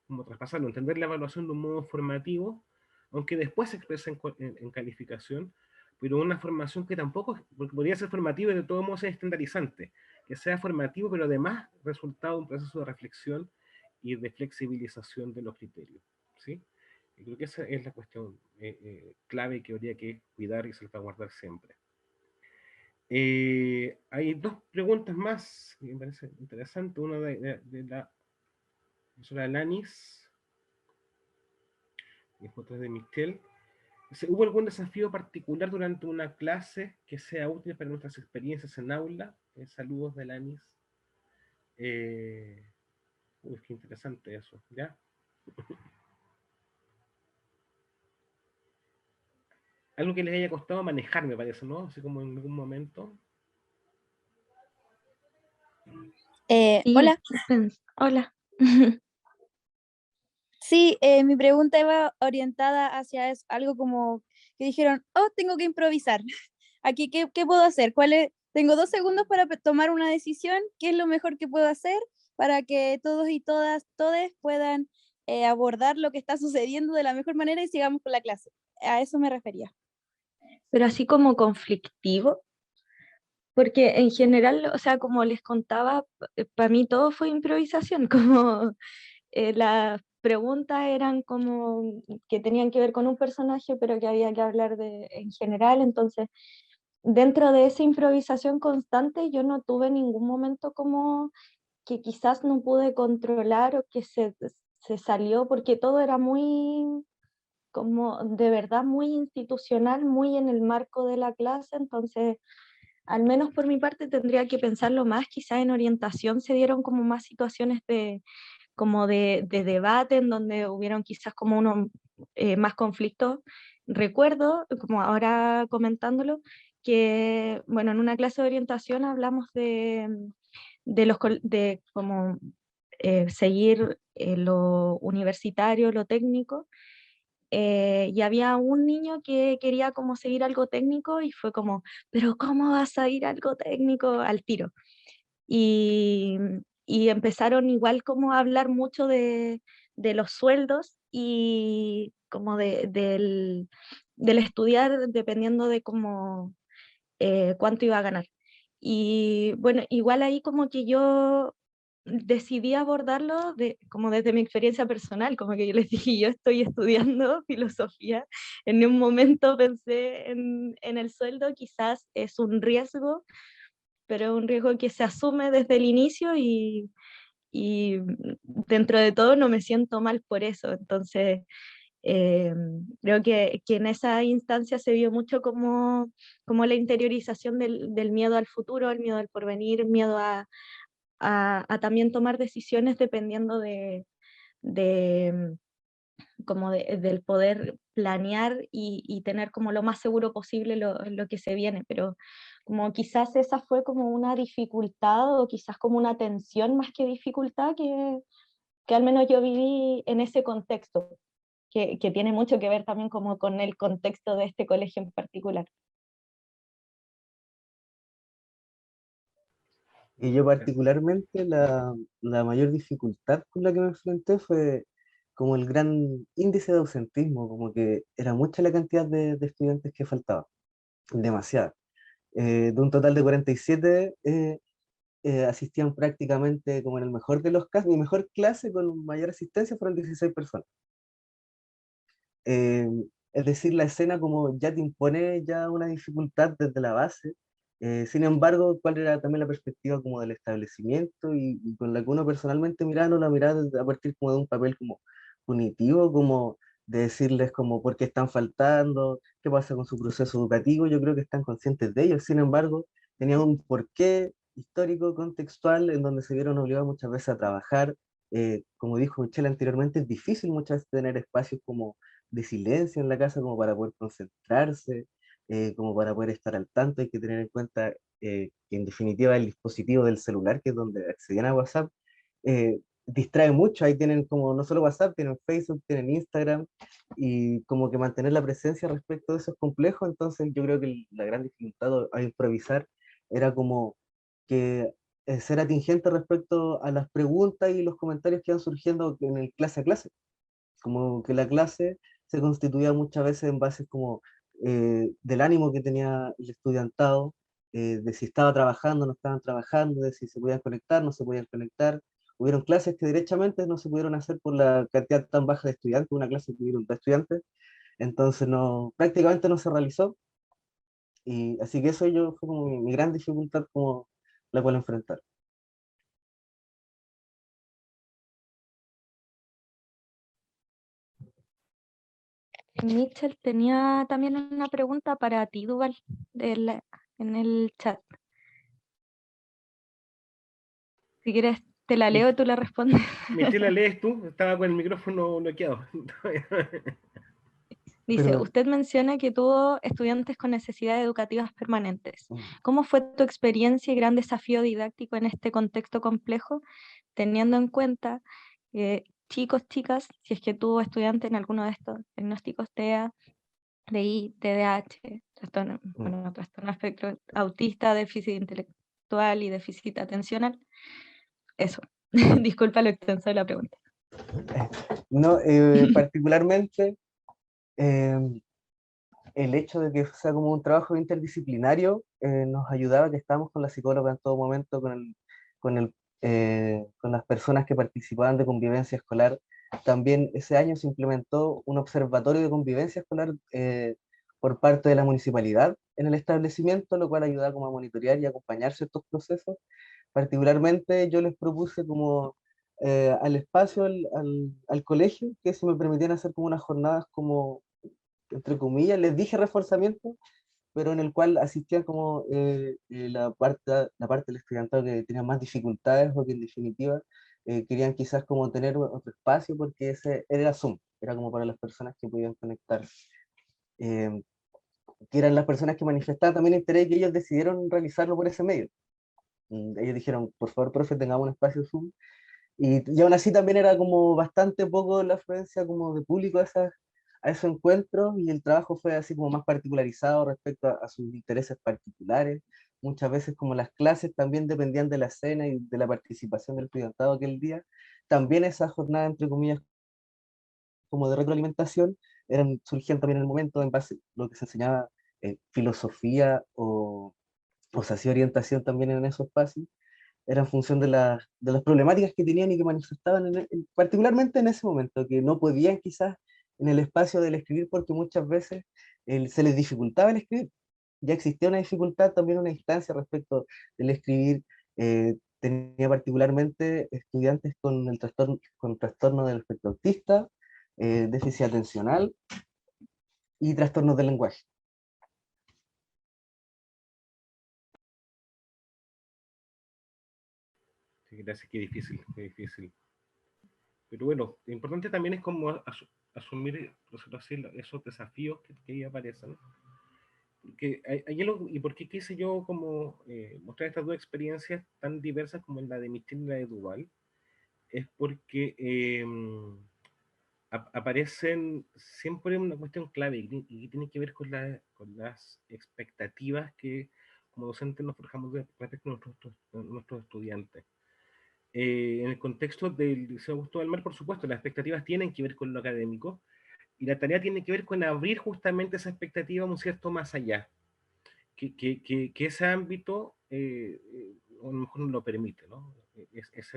como traspasarlo, entender la evaluación de un modo formativo, aunque después se expresa en calificación, pero una formación que tampoco, porque podría ser formativa y de todos modos es estandarizante, que sea formativo, pero además resultado de un proceso de reflexión y de flexibilización de los criterios. ¿Sí? Y creo que esa es la cuestión clave que habría que cuidar y salvaguardar siempre. Hay dos preguntas más que me parece interesante. Una de la profesora Lanis y otra de Michelle. ¿Hubo algún desafío particular durante una clase que sea útil para nuestras experiencias en aula? Saludos de Lanis. Qué interesante eso, ¿ya? algo que les haya costado manejar, me parece, ¿no? Así como en algún momento. Sí, Hola, hola. sí, mi pregunta iba orientada hacia eso, algo como que dijeron, oh, tengo que improvisar. Aquí, ¿qué puedo hacer? Tengo 2 segundos para tomar una decisión. ¿Qué es lo mejor que puedo hacer para que todos y todes puedan abordar lo que está sucediendo de la mejor manera y sigamos con la clase? A eso me refería. Pero así como conflictivo, porque en general, o sea, como les contaba, para mí todo fue improvisación, como las preguntas eran como que tenían que ver con un personaje, pero que había que hablar de en general, entonces dentro de esa improvisación constante yo no tuve ningún momento como que quizás no pude controlar o que se salió, porque todo era muy, como de verdad muy institucional, muy en el marco de la clase, entonces al menos por mi parte tendría que pensarlo más, quizás en orientación se dieron como más situaciones como de debate en donde hubieron quizás como unos más conflictos. Recuerdo, como ahora comentándolo, que bueno, en una clase de orientación hablamos de como seguir lo universitario, lo técnico, y había un niño que quería como seguir algo técnico y fue como, pero ¿cómo vas a ir a algo técnico al tiro? Y, y empezaron igual como a hablar mucho de los sueldos y como del estudiar dependiendo de cómo, cuánto iba a ganar. Y bueno, igual ahí como que yo decidí abordarlo como desde mi experiencia personal, como que yo les dije, yo estoy estudiando filosofía, en un momento pensé en el sueldo, quizás es un riesgo, pero es un riesgo que se asume desde el inicio y dentro de todo no me siento mal por eso, entonces eh, creo que en esa instancia se vio mucho como la interiorización del miedo al futuro, el miedo al porvenir, miedo a también tomar decisiones dependiendo de, del poder planear y tener como lo más seguro posible lo que se viene, pero como quizás esa fue como una dificultad o quizás como una tensión más que dificultad que al menos yo viví en ese contexto, que tiene mucho que ver también como con el contexto de este colegio en particular. Y yo particularmente la mayor dificultad con la que me enfrenté fue como el gran índice de ausentismo, como que era mucha la cantidad de estudiantes que faltaban, demasiada. De un total de 47, asistían prácticamente como en el mejor de los casos, mi mejor clase con mayor asistencia fueron 16 personas. Eh, es decir, la escena como ya te impone ya una dificultad desde la base. Sin embargo, cuál era también la perspectiva como del establecimiento y con la que uno personalmente miraba, no la miraba a partir como de un papel como punitivo, como de decirles como por qué están faltando, qué pasa con su proceso educativo. Yo creo que están conscientes de ello. Sin embargo, tenían un porqué histórico, contextual, en donde se vieron obligados muchas veces a trabajar. Como dijo Michelle anteriormente, es difícil muchas veces tener espacios como de silencio en la casa como para poder concentrarse, como para poder estar al tanto. Hay que tener en cuenta que en definitiva el dispositivo del celular, que es donde accedían a WhatsApp, distrae mucho. Ahí tienen como no solo WhatsApp, tienen Facebook, tienen Instagram, y como que mantener la presencia respecto de eso es complejo. Entonces yo creo que la gran dificultad a improvisar era como que ser atingente respecto a las preguntas y los comentarios que iban surgiendo en el clase a clase, como que la clase se constituía muchas veces en bases como del ánimo que tenía el estudiantado, de si estaba trabajando, no estaban trabajando, de si se podían conectar, no se podían conectar. Hubieron clases que derechamente no se pudieron hacer por la cantidad tan baja de estudiantes, una clase que tuvieron 2 estudiantes, entonces no, prácticamente no se realizó, y así que eso yo fue como mi gran dificultad como la cual enfrentar. Mitchell tenía también una pregunta para ti, Duval, en el chat. Si quieres, te la leo y tú la respondes. Michelle, ¿la lees tú? Estaba con el micrófono bloqueado. Dice, Pero, usted menciona que tuvo estudiantes con necesidades educativas permanentes. mm, ¿Cómo fue tu experiencia y gran desafío didáctico en este contexto complejo, teniendo en cuenta que chicos, chicas, si es que tuvo estudiantes en alguno de estos diagnósticos TEA, DI, TDAH, trastorno, mm. bueno, trastorno espectro autista, déficit intelectual y déficit atencional? Eso. Disculpa lo extenso de la pregunta. No, particularmente em, el hecho de que sea como un trabajo interdisciplinario nos ayudaba, que estábamos con la psicóloga en todo momento, con con las personas que participaban de convivencia escolar. También ese año se implementó un observatorio de convivencia escolar por parte de la municipalidad en el establecimiento, lo cual ayudaba como a monitorear y acompañar ciertos procesos. Particularmente yo les propuse como al espacio, al colegio, que se me permitían hacer como unas jornadas como, entre comillas, les dije reforzamiento, pero en el cual asistían como la parte del estudiantado que tenía más dificultades o que en definitiva querían quizás como tener otro espacio, porque ese era Zoom, era como para las personas que podían conectar, eh, que eran las personas que manifestaban también interés, y ellos decidieron realizarlo por ese medio. Ellos dijeron, por favor, profe, tengamos un espacio Zoom, y aún así también era como bastante poco la afluencia como de público a esos encuentros, y el trabajo fue así como más particularizado respecto a sus intereses particulares. Muchas veces como las clases también dependían de la escena y de la participación del estudiantado aquel día, también esa jornada, entre comillas, como de retroalimentación, surgían también en el momento en base a lo que se enseñaba, filosofía o se hacía orientación también en esos espacios, era en función de las problemáticas que tenían y que manifestaban, particularmente en ese momento, que no podían quizás en el espacio del escribir porque muchas veces se les dificultaba el escribir. Ya existía una dificultad, también una instancia respecto del escribir. Tenía particularmente estudiantes con trastorno del espectro autista, déficit atencional y trastornos del lenguaje. Sí, gracias, qué difícil, qué difícil. Pero bueno, lo importante también es como asumir, por decirlo así, esos desafíos que ahí aparecen. Porque hay algo, y por qué quise yo como mostrar estas dos experiencias tan diversas como la de Michelle y la de Duval, es porque aparecen siempre una cuestión clave y tiene que ver con las expectativas que como docentes nos forjamos respecto a nuestros estudiantes. En el contexto del Liceo Augusto del Mar, por supuesto, las expectativas tienen que ver con lo académico, y la tarea tiene que ver con abrir justamente esa expectativa un cierto más allá, que ese ámbito a lo mejor no lo permite, ¿no?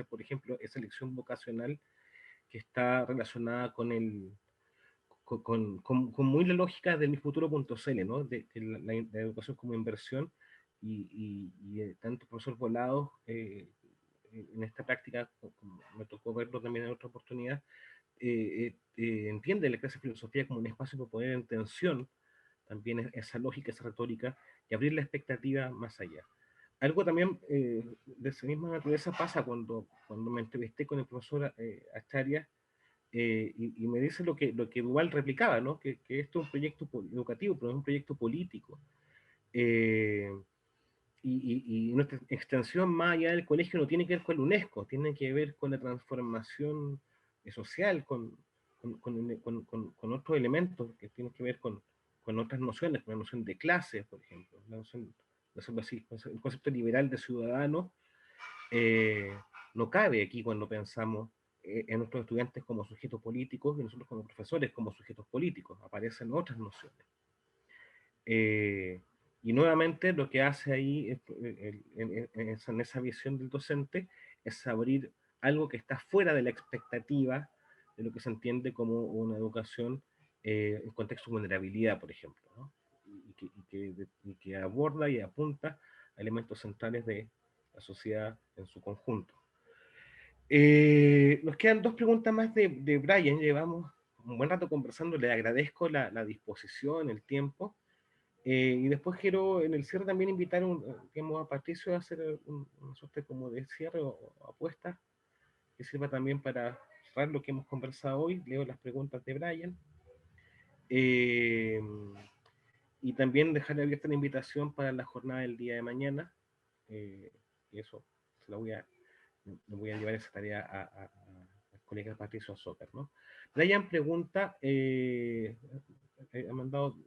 Por ejemplo, esa elección vocacional que está relacionada con muy la lógica de mifuturo.cl, ¿no? De la educación como inversión, tanto el profesor Volado en esta práctica, como me tocó verlo también en otra oportunidad, entiende la clase de filosofía como un espacio para poner en tensión también esa lógica, esa retórica, y abrir la expectativa más allá. Algo también de esa misma naturaleza pasa cuando me entrevisté con el profesor Acharia, y me dice lo que Duval replicaba, ¿no? Que esto es un proyecto educativo, pero es un proyecto político. Eh, y nuestra extensión más allá del colegio no tiene que ver con la UNESCO, tiene que ver con la transformación social, con otros elementos que tienen que ver con otras nociones, con la noción de clase, por ejemplo, así, el concepto liberal de ciudadano no cabe aquí cuando pensamos en nuestros estudiantes como sujetos políticos y nosotros como profesores como sujetos políticos, aparecen otras nociones. Y nuevamente lo que hace ahí en esa visión del docente es abrir algo que está fuera de la expectativa de lo que se entiende como una educación en contexto de vulnerabilidad, por ejemplo, ¿no? Y que aborda y apunta a elementos centrales de la sociedad en su conjunto. Nos quedan dos preguntas más de Brian, llevamos un buen rato conversando, le agradezco la disposición, el tiempo. Y después quiero en el cierre también invitar digamos, a Patricio a hacer una suerte como de cierre o apuesta que sirva también para cerrar lo que hemos conversado hoy. Leo las preguntas de Brian. Y también dejar abierta la invitación para la jornada del día de mañana. Y eso, se la me voy a llevar esa tarea al colega Patricio Azócar, ¿no? Brian pregunta, ha mandado,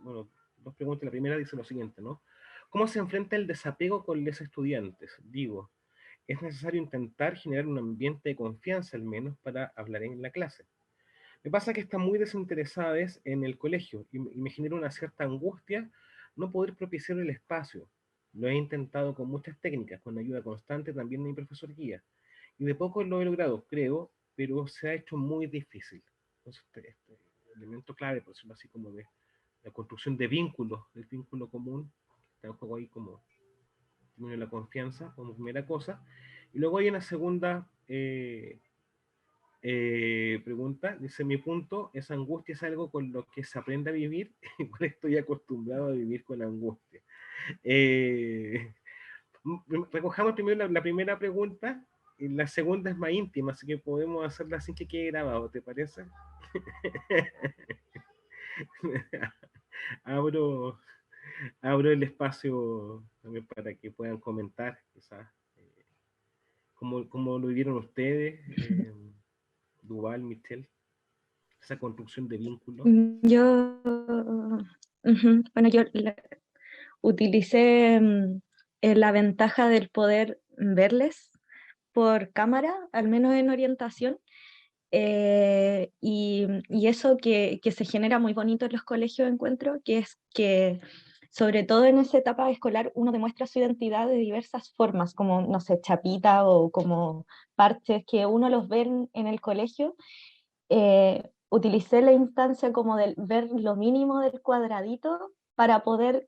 bueno, dos preguntas. La primera dice lo siguiente, ¿no? ¿Cómo se enfrenta el desapego con los estudiantes? Digo, es necesario intentar generar un ambiente de confianza al menos para hablar en la clase. Me pasa que están muy desinteresadas en el colegio y me genera una cierta angustia no poder propiciar el espacio. Lo he intentado con muchas técnicas, con ayuda constante también de mi profesor guía. Y de poco lo he logrado, creo, pero se ha hecho muy difícil. Entonces, este elemento clave, por decirlo así, como de la construcción de vínculos, del vínculo común, está en juego ahí como la confianza, como primera cosa. Y luego hay una segunda pregunta, dice: mi punto, esa angustia es algo con lo que se aprende a vivir, igual estoy acostumbrado a vivir con angustia. Recojamos primero la primera pregunta, y la segunda es más íntima, así que podemos hacerla sin que quede grabado, ¿te parece? abro, abro el espacio también para que puedan comentar, quizás, cómo lo vivieron ustedes, Duval, Michelle, esa construcción de vínculos. Yo, bueno, yo utilicé la ventaja del poder verles por cámara, al menos en orientación, y eso que se genera muy bonito en los colegios, encuentro, que es que sobre todo en esa etapa escolar uno demuestra su identidad de diversas formas, como, no sé, chapita o como parches que uno los ve en el colegio. Utilicé la instancia como de ver lo mínimo del cuadradito para poder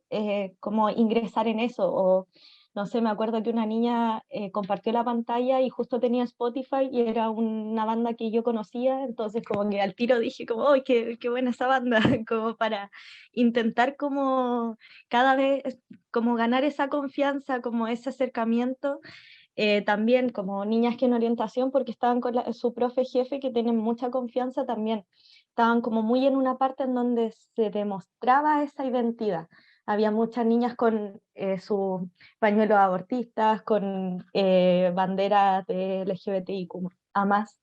como ingresar en eso, o no sé, me acuerdo que una niña compartió la pantalla y justo tenía Spotify y era una banda que yo conocía, entonces como que al tiro dije como, ¡ay, qué buena esa banda! Como para intentar como cada vez como ganar esa confianza, como ese acercamiento. También como niñas que en orientación, porque estaban con su profe jefe, que tienen mucha confianza, también estaban como muy en una parte en donde se demostraba esa identidad. Había muchas niñas con sus pañuelos abortistas, con banderas de LGBTIQ a más,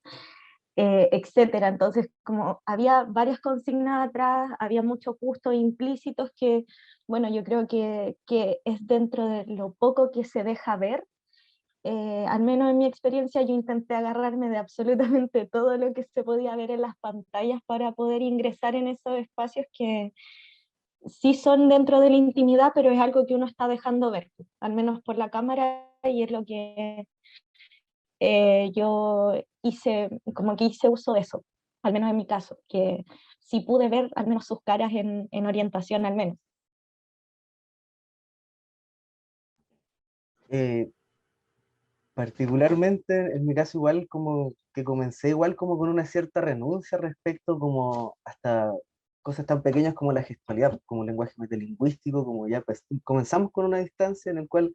etcétera. Entonces, como había varias consignas atrás, había muchos gustos implícitos que, bueno, yo creo que es dentro de lo poco que se deja ver. Al menos en mi experiencia, yo intenté agarrarme de absolutamente todo lo que se podía ver en las pantallas para poder ingresar en esos espacios que sí son dentro de la intimidad, pero es algo que uno está dejando ver, al menos por la cámara, y es lo que yo hice, como que hice uso de eso, al menos en mi caso, que sí pude ver al menos sus caras en orientación, al menos. Particularmente en mi caso igual como que comencé igual como con una cierta renuncia respecto como hasta cosas tan pequeñas como la gestualidad, como lenguaje metalingüístico, como ya pues, comenzamos con una distancia en la cual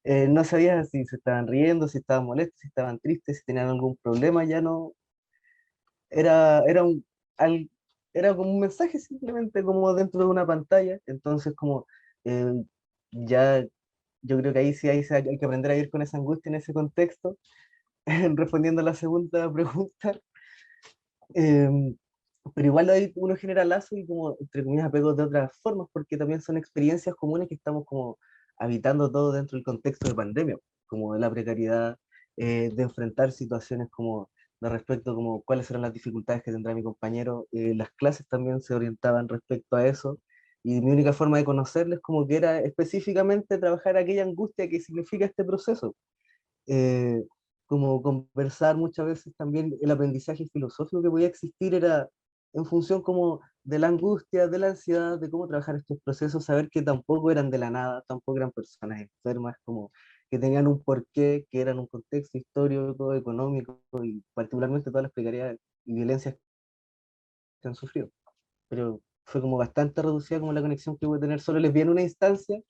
no sabía si se estaban riendo, si estaban molestos, si estaban tristes, si tenían algún problema, ya no, era al- era como un mensaje simplemente como dentro de una pantalla, entonces como eh, ya yo creo que hay que aprender a ir con esa angustia en ese contexto. Respondiendo a la segunda pregunta, em, pero igual ahí uno genera lazos y como, entre comillas, apegos de otras formas, porque también son experiencias comunes que estamos como habitando todo dentro del contexto de pandemia, como de la precariedad, de enfrentar situaciones como de respecto como cuáles serán las dificultades que tendrá mi compañero. Las clases también se orientaban respecto a eso, y mi única forma de conocerles como que era específicamente trabajar aquella angustia que significa este proceso. eh, Como conversar muchas veces también el aprendizaje filosófico que podía existir era en función como de la angustia, de la ansiedad, de cómo trabajar estos procesos, saber que tampoco eran de la nada, tampoco eran personas enfermas, como que tenían un porqué, que eran un contexto histórico, económico y particularmente todas las precariedades y violencias que han sufrido. Pero fue como bastante reducida como la conexión que pude tener, solo les vi en una instancia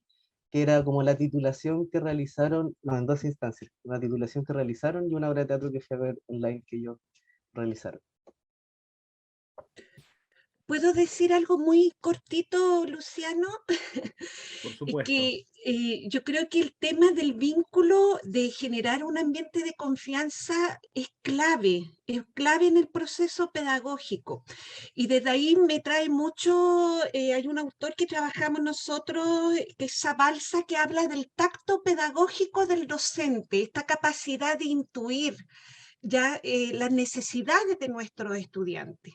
que era como la titulación que realizaron, no, en dos instancias, una titulación que realizaron y una obra de teatro que fui a ver online que ellos realizaron. ¿Puedo decir algo muy cortito, Luciano? Por Es supuesto. que yo creo que el tema del vínculo, de generar un ambiente de confianza, es clave en el proceso pedagógico. Y desde ahí me trae mucho, hay un autor que trabajamos nosotros, que es Zabalza, que habla del tacto pedagógico del docente, esta capacidad de intuir ya las necesidades de nuestros estudiantes.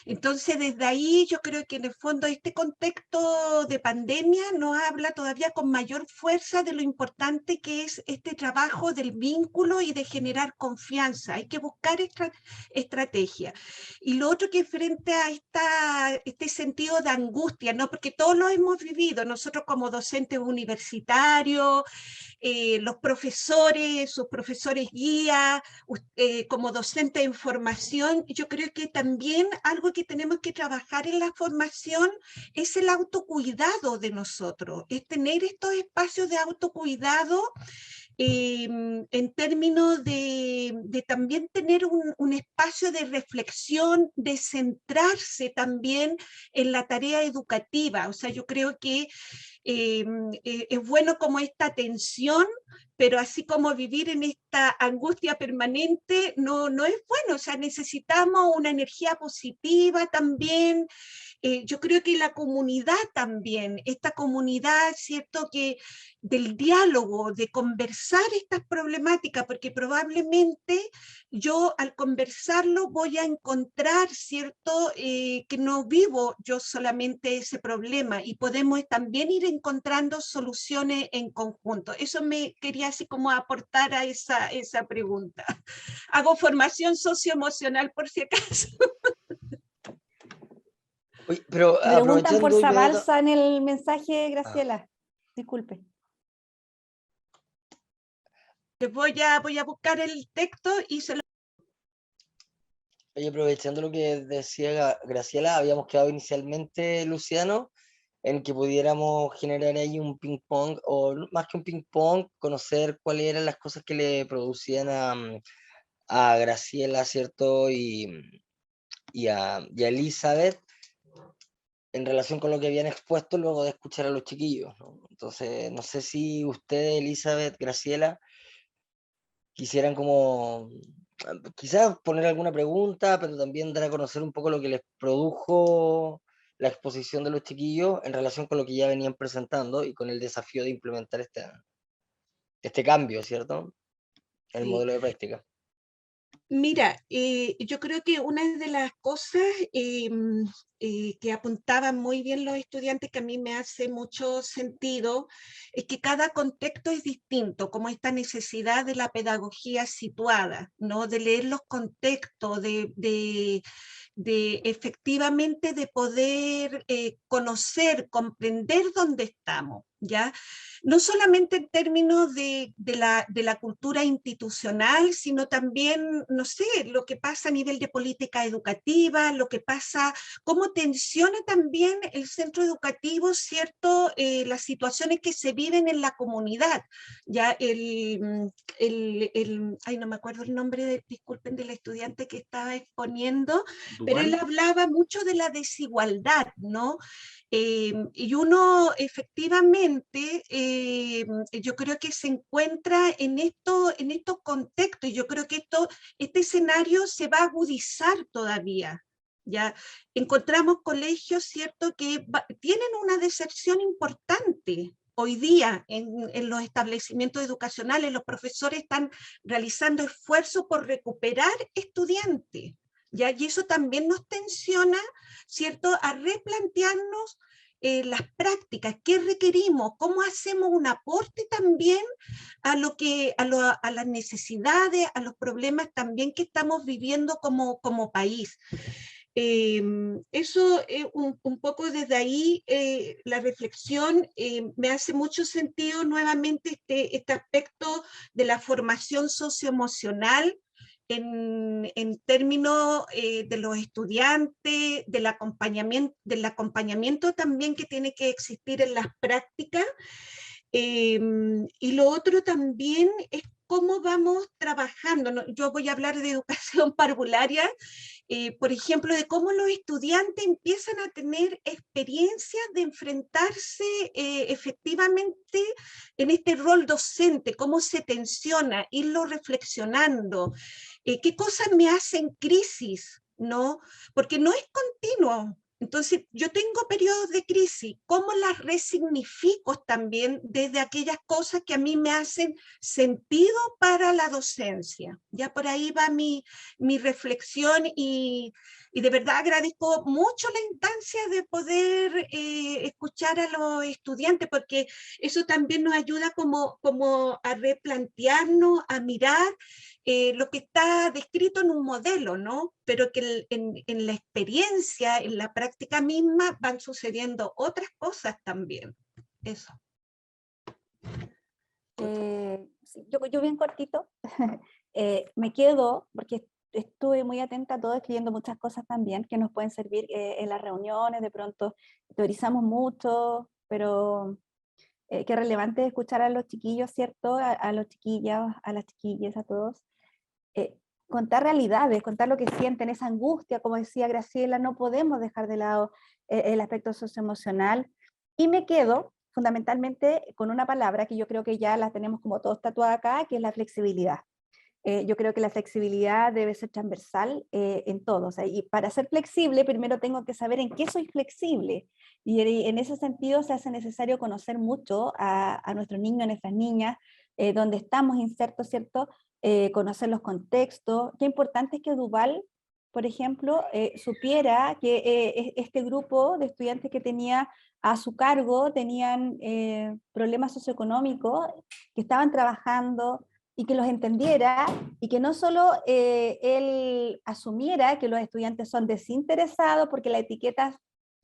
Entonces, desde ahí yo creo que en el fondo este contexto de pandemia nos habla todavía con mayor fuerza de lo importante que es este trabajo del vínculo y de generar confianza. Hay que buscar estrategia. Y lo otro que frente a este sentido de angustia, ¿no? Porque todos lo hemos vivido, nosotros como docentes universitarios, los profesores, sus profesores guía, como docente en formación, yo creo que también algo que tenemos que trabajar en la formación es el autocuidado de nosotros, es tener estos espacios de autocuidado en términos de también tener un espacio de reflexión, de centrarse también en la tarea educativa. O sea, yo creo que es bueno como esta tensión, pero así como vivir en esta angustia permanente no es bueno. O sea, necesitamos una energía positiva también. Yo creo que la comunidad también, esta comunidad, ¿cierto? Que del diálogo, de conversar estas problemáticas, porque probablemente yo al conversarlo voy a encontrar, ¿cierto? Que no vivo yo solamente ese problema y podemos también ir encontrando soluciones en conjunto. Eso me quería así como aportar a esa pregunta. Hago formación socioemocional por si acaso. Oye, pero Me preguntan por aprovechando Zabalza en el mensaje, Graciela. Disculpe. Voy a buscar el texto y se lo... Oye, aprovechando lo que decía Graciela, habíamos quedado inicialmente, Luciano, en que pudiéramos generar ahí un ping pong, o más que un ping pong, conocer cuáles eran las cosas que le producían a Graciela, ¿cierto? Y a Elizabeth en relación con lo que habían expuesto luego de escuchar a los chiquillos, ¿no? Entonces, no sé si ustedes, Elizabeth, Graciela, quisieran como quizás poner alguna pregunta, pero también dar a conocer un poco lo que les produjo la exposición de los chiquillos en relación con lo que ya venían presentando y con el desafío de implementar este cambio, ¿cierto? En el Sí. modelo de práctica. Mira, yo creo que una de las cosas que apuntaban muy bien los estudiantes, que a mí me hace mucho sentido, es que cada contexto es distinto, como esta necesidad de la pedagogía situada, ¿no? De leer los contextos, de efectivamente de poder conocer, comprender dónde estamos, ¿ya? No solamente en términos de la cultura institucional, sino también, no sé, lo que pasa a nivel de política educativa, lo que pasa, cómo tensiona también el centro educativo, ¿cierto? Las situaciones que se viven en la comunidad. Ya ay, no me acuerdo el nombre, disculpen, del estudiante que estaba exponiendo, pero él hablaba mucho de la desigualdad, ¿no? Y uno efectivamente, yo creo que se encuentra en estos contextos, y yo creo que este escenario se va a agudizar todavía. Ya encontramos colegios, ¿cierto?, que tienen una deserción importante. Hoy día en los establecimientos educacionales los profesores están realizando esfuerzos por recuperar estudiantes. ¿Ya? Y eso también nos tensiona, ¿cierto?, a replantearnos las prácticas, qué requerimos, cómo hacemos un aporte también a las necesidades, a los problemas también que estamos viviendo como país. Eso un poco desde ahí, la reflexión me hace mucho sentido nuevamente este aspecto de la formación socioemocional en términos de los estudiantes, del acompañamiento también que tiene que existir en las prácticas. Y lo otro también es cómo vamos trabajando, ¿no? Yo voy a hablar de educación parvularia, por ejemplo, de cómo los estudiantes empiezan a tener experiencias de enfrentarse efectivamente en este rol docente, cómo se tensiona, irlo reflexionando, qué cosas me hacen crisis, ¿no? Porque no es continuo. Entonces, yo tengo periodos de crisis, ¿cómo las resignifico también desde aquellas cosas que a mí me hacen sentido para la docencia? Ya por ahí va mi reflexión y de verdad agradezco mucho la instancia de poder escuchar a los estudiantes, porque eso también nos ayuda como a replantearnos, a mirar lo que está descrito en un modelo, ¿no? Pero que en la experiencia, en la práctica misma, van sucediendo otras cosas también. Eso. Sí, yo bien cortito, me quedo, porque estuve muy atenta a todo, escribiendo muchas cosas también que nos pueden servir en las reuniones, de pronto teorizamos mucho, pero qué relevante escuchar a los chiquillos, ¿cierto? A los chiquillos, a las chiquillas, a todos. Contar realidades, contar lo que sienten, esa angustia, como decía Graciela, no podemos dejar de lado el aspecto socioemocional. Y me quedo fundamentalmente con una palabra que yo creo que ya la tenemos como todos tatuada acá, que es la flexibilidad. Yo creo que la flexibilidad debe ser transversal en todo. O sea, y para ser flexible, primero tengo que saber en qué soy flexible. Y en ese sentido se hace necesario conocer mucho a nuestros niños, a nuestras niñas, donde estamos insertos, ¿cierto? Conocer los contextos. Qué importante es que Duval, por ejemplo, supiera que este grupo de estudiantes que tenía a su cargo tenían problemas socioeconómicos, que estaban trabajando, y que los entendiera, y que no solo él asumiera que los estudiantes son desinteresados, porque las etiquetas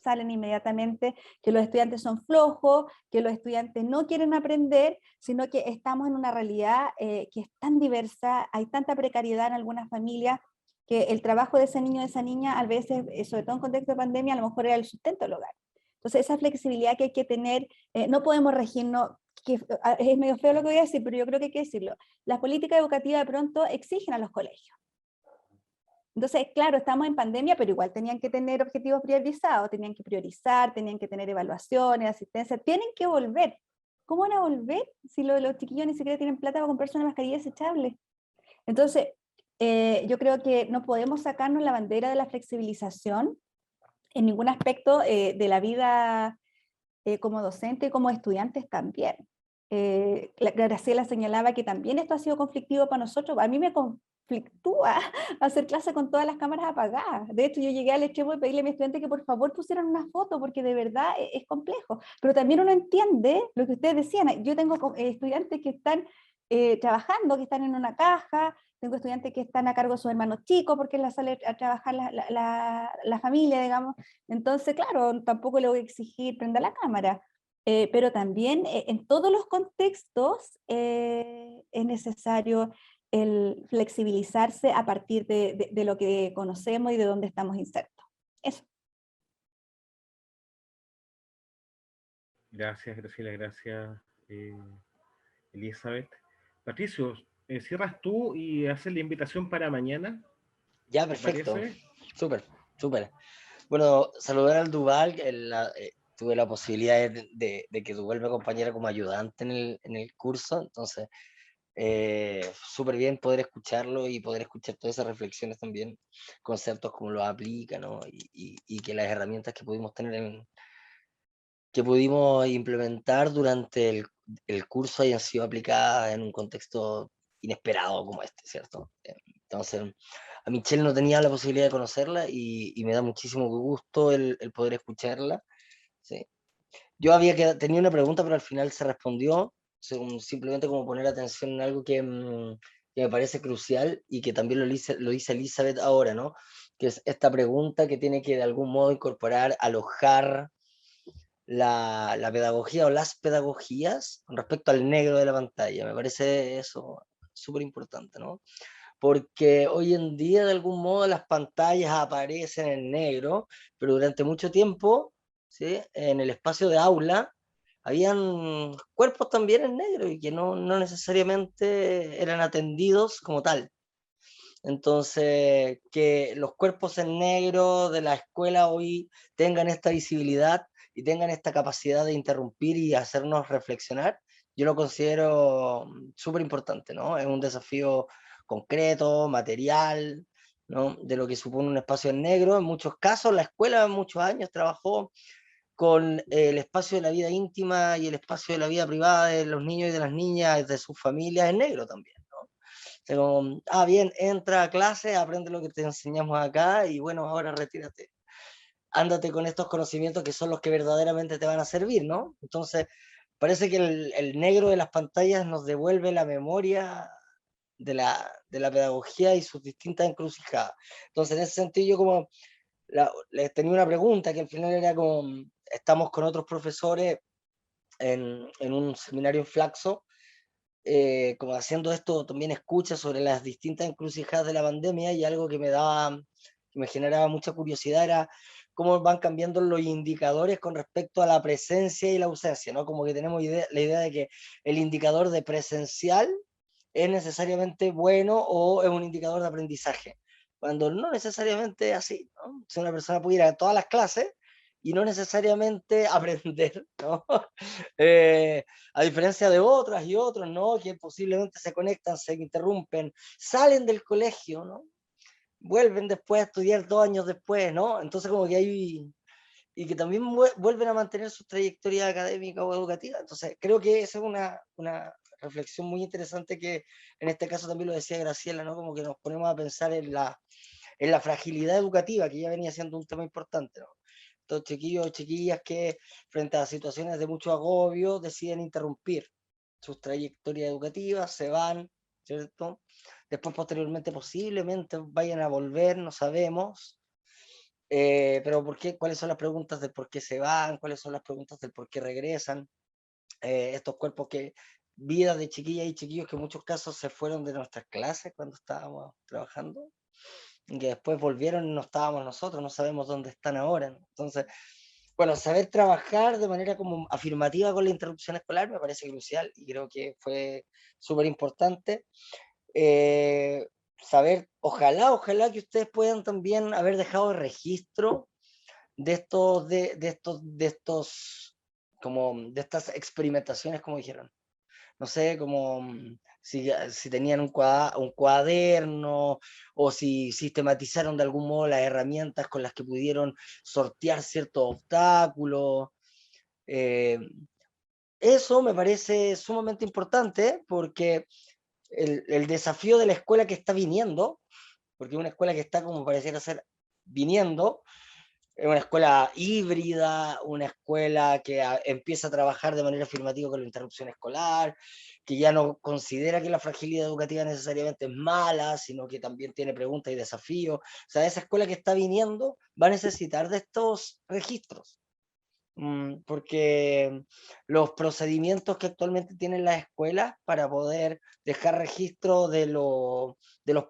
salen inmediatamente, que los estudiantes son flojos, que los estudiantes no quieren aprender, sino que estamos en una realidad que es tan diversa, hay tanta precariedad en algunas familias, que el trabajo de ese niño, de esa niña, a veces, sobre todo en contexto de pandemia, a lo mejor era el sustento del hogar. Entonces, esa flexibilidad que hay que tener, no podemos regirnos, que es medio feo lo que voy a decir, pero yo creo que hay que decirlo. Las políticas educativas de pronto exigen a los colegios. Entonces, claro, estamos en pandemia, pero igual tenían que tener objetivos priorizados, tenían que priorizar, tenían que tener evaluaciones, asistencia, tienen que volver. ¿Cómo van a volver si los chiquillos ni siquiera tienen plata para comprarse una mascarilla desechable? Entonces, yo creo que no podemos sacarnos la bandera de la flexibilización en ningún aspecto de la vida como docente y como estudiantes también. Graciela señalaba que también esto ha sido conflictivo para nosotros. A mí me conflictúa hacer clase con todas las cámaras apagadas. De hecho, yo llegué al extremo de pedirle a mi estudiante que por favor pusieran una foto, porque de verdad es complejo. Pero también uno entiende lo que ustedes decían. Yo tengo estudiantes que están trabajando, que están en una caja, tengo estudiantes que están a cargo de sus hermanos chicos porque les sale a trabajar la familia, digamos. Entonces, claro, tampoco le voy a exigir prenda la cámara. Pero también en todos los contextos es necesario el flexibilizarse a partir de lo que conocemos y de dónde estamos insertos. Eso. Gracias, Graciela, gracias, Elizabeth. Patricio, cierras tú y haces la invitación para mañana. Ya, perfecto. Súper, súper. Bueno, saludar al Duval. Tuve la posibilidad de que Duval me acompañara como ayudante en el curso, entonces súper bien poder escucharlo y poder escuchar todas esas reflexiones también, conceptos como los aplica, ¿no? Y que las herramientas que pudimos tener, que pudimos implementar durante el curso hayan sido aplicadas en un contexto inesperado como este, ¿cierto? Entonces, a Michelle no tenía la posibilidad de conocerla y me da muchísimo gusto el poder escucharla. ¿Sí? Yo tenía una pregunta, pero al final se respondió, simplemente como poner atención en algo que me parece crucial y que también lo dice Elizabeth ahora, ¿no? Que es esta pregunta que tiene que de algún modo incorporar, alojar la pedagogía o las pedagogías con respecto al negro de la pantalla. Me parece eso súper importante, ¿no? Porque hoy en día de algún modo las pantallas aparecen en negro, pero durante mucho tiempo, ¿sí? En el espacio de aula habían cuerpos también en negro y que no necesariamente eran atendidos como tal. Entonces, que los cuerpos en negro de la escuela hoy tengan esta visibilidad y tengan esta capacidad de interrumpir y hacernos reflexionar, yo lo considero súper importante, ¿no? Es un desafío concreto, material, ¿no? De lo que supone un espacio en negro. En muchos casos, la escuela en muchos años trabajó con el espacio de la vida íntima y el espacio de la vida privada de los niños y de las niñas, de sus familias en negro también, ¿no? Pero, bien, entra a clase, aprende lo que te enseñamos acá y bueno, ahora retírate. Ándate con estos conocimientos que son los que verdaderamente te van a servir, ¿no? Entonces, parece que el negro de las pantallas nos devuelve la memoria de la pedagogía y sus distintas encrucijadas. Entonces, en ese sentido, yo como les tenía una pregunta que al final era como, estamos con otros profesores en un seminario en Flaxo, como haciendo esto, también escucha sobre las distintas encrucijadas de la pandemia, y algo que me generaba mucha curiosidad era cómo van cambiando los indicadores con respecto a la presencia y la ausencia, ¿no? Como que tenemos la idea de que el indicador de presencial es necesariamente bueno o es un indicador de aprendizaje, cuando no necesariamente es así, ¿no? Si una persona puede ir a todas las clases y no necesariamente aprender, ¿no? A diferencia de otras y otros, ¿no? Que posiblemente se conectan, se interrumpen, salen del colegio, ¿no? Vuelven después a estudiar 2 años después, ¿no? Entonces como que hay, y que también vuelven a mantener su trayectoria académica o educativa. Entonces creo que esa es una reflexión muy interesante que en este caso también lo decía Graciela, ¿no? Como que nos ponemos a pensar en la fragilidad educativa, que ya venía siendo un tema importante, ¿no? Estos chiquillos o chiquillas que frente a situaciones de mucho agobio deciden interrumpir sus trayectorias educativas, se van, ¿cierto? Después posteriormente posiblemente vayan a volver, no sabemos, pero ¿por qué? ¿Cuáles son las preguntas del por qué se van? ¿Cuáles son las preguntas del por qué regresan? Estos cuerpos vidas de chiquillas y chiquillos que en muchos casos se fueron de nuestras clases cuando estábamos trabajando, y que después volvieron y no estábamos nosotros, no sabemos dónde están ahora, ¿no? Entonces, bueno, saber trabajar de manera como afirmativa con la interrupción escolar me parece crucial y creo que fue súper importante. Saber, ojalá que ustedes puedan también haber dejado registro de estos, como de estas experimentaciones, como dijeron. No sé, como si tenían un cuaderno o si sistematizaron de algún modo las herramientas con las que pudieron sortear ciertos obstáculos. Eso me parece sumamente importante porque el desafío de la escuela que está viniendo, porque es una escuela que está como pareciera ser viniendo, es una escuela híbrida, una escuela que empieza a trabajar de manera afirmativa con la interrupción escolar, que ya no considera que la fragilidad educativa necesariamente es mala, sino que también tiene preguntas y desafíos. O sea, esa escuela que está viniendo va a necesitar de estos registros, porque los procedimientos que actualmente tienen las escuelas para poder dejar registro de los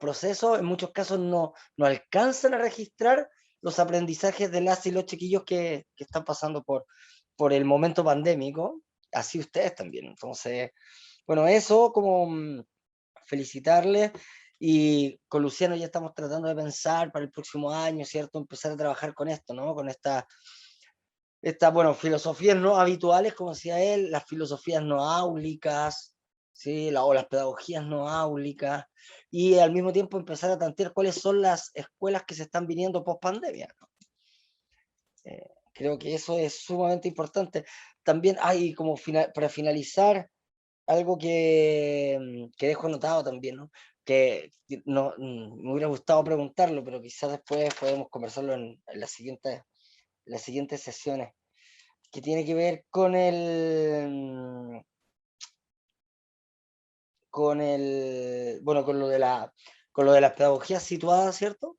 procesos, en muchos casos no alcanzan a registrar los aprendizajes de las y los chiquillos que están pasando por el momento pandémico, así ustedes también. Entonces, bueno, eso como felicitarles, y con Luciano ya estamos tratando de pensar para el próximo año, ¿cierto? Empezar a trabajar con esto, ¿no? Con bueno, filosofías no habituales, como decía él, las filosofías no áulicas, ¿sí? O las pedagogías no áulicas, y al mismo tiempo empezar a tantear cuáles son las escuelas que se están viniendo post pandemia, ¿no? Creo que eso es sumamente importante. También hay como para finalizar, algo que dejo anotado también, ¿no? Que no, me hubiera gustado preguntarlo, pero quizás después podemos conversarlo en las siguientes sesiones, que tiene que ver bueno, con lo de las pedagogías situadas, ¿cierto?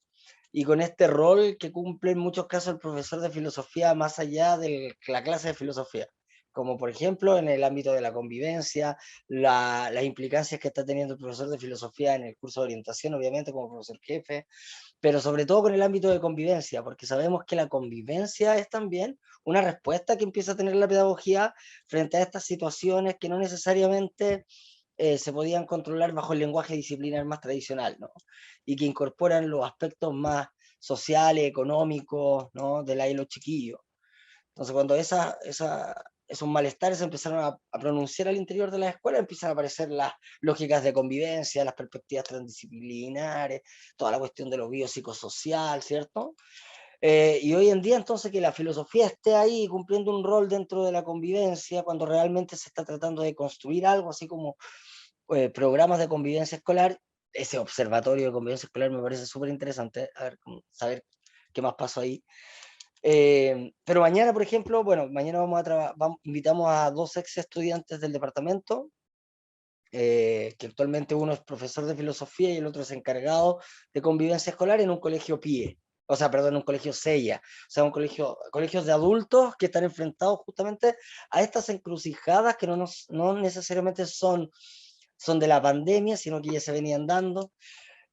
Y con este rol que cumple en muchos casos el profesor de filosofía más allá de la clase de filosofía, como por ejemplo en el ámbito de la convivencia, las implicancias que está teniendo el profesor de filosofía en el curso de orientación, obviamente como profesor jefe, pero sobre todo con el ámbito de convivencia, porque sabemos que la convivencia es también una respuesta que empieza a tener la pedagogía frente a estas situaciones que no necesariamente se podían controlar bajo el lenguaje disciplinar más tradicional, ¿no? Y que incorporan los aspectos más sociales, económicos, ¿no? De la y los chiquillos. Entonces, cuando esos malestares empezaron a pronunciar al interior de las escuelas, empiezan a aparecer las lógicas de convivencia, las perspectivas transdisciplinares, toda la cuestión de lo biopsicosocial, ¿cierto? Y hoy en día, entonces, que la filosofía esté ahí cumpliendo un rol dentro de la convivencia, cuando realmente se está tratando de construir algo, así como programas de convivencia escolar, ese observatorio de convivencia escolar me parece súper interesante, a ver, saber qué más pasó ahí. Pero mañana, por ejemplo, bueno, mañana invitamos a 2 ex estudiantes del departamento, que actualmente uno es profesor de filosofía y el otro es encargado de convivencia escolar en un colegio PIE, o sea, perdón, un colegio SEIA, o sea, colegios de adultos que están enfrentados justamente a estas encrucijadas que no necesariamente son de la pandemia, sino que ya se venían dando.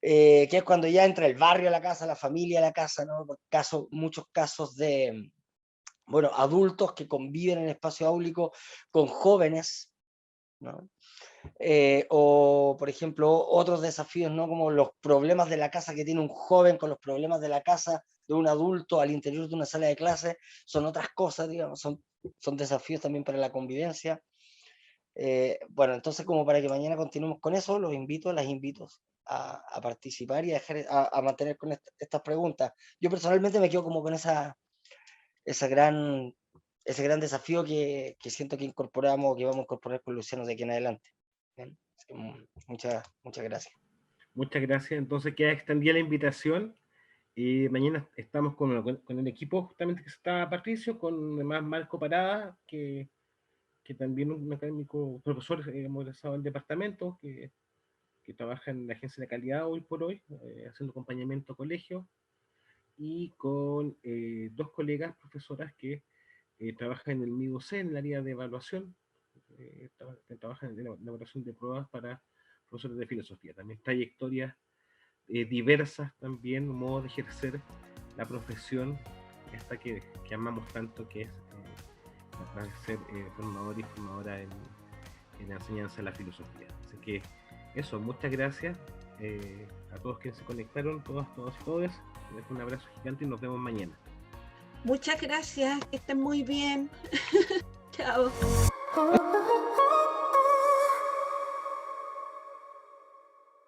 Que es cuando ya entra el barrio a la casa, la familia a la casa, ¿no? Muchos casos de, bueno, adultos que conviven en el espacio público con jóvenes, ¿no? O, por ejemplo, otros desafíos, ¿no? Como los problemas de la casa que tiene un joven con los problemas de la casa de un adulto al interior de una sala de clase, son otras cosas, digamos, son desafíos también para la convivencia. Bueno, entonces, como para que mañana continuemos con eso, las invito a participar y a mantener con estas preguntas. Yo personalmente me quedo como con ese gran desafío que siento que vamos a incorporar con Luciano de aquí en adelante. ¿Bien? Muchas gracias. Muchas gracias. Entonces queda extendida la invitación. Mañana estamos con el equipo justamente que está Patricio, con además Marco Parada, que también un académico, profesor egresado del departamento, que trabaja en la agencia de calidad hoy por hoy, haciendo acompañamiento a colegios, y con 2 colegas profesoras que trabajan en el MIDOC, en el área de evaluación, trabajan en la elaboración de pruebas para profesores de filosofía. También trayectorias diversas también, un modo de ejercer la profesión esta que amamos tanto, que es ser formador y formadora en la enseñanza de la filosofía. Así que eso, muchas gracias a todos quienes se conectaron, todos y todas. Les dejo un abrazo gigante y nos vemos mañana. Muchas gracias, que estén muy bien. Chao.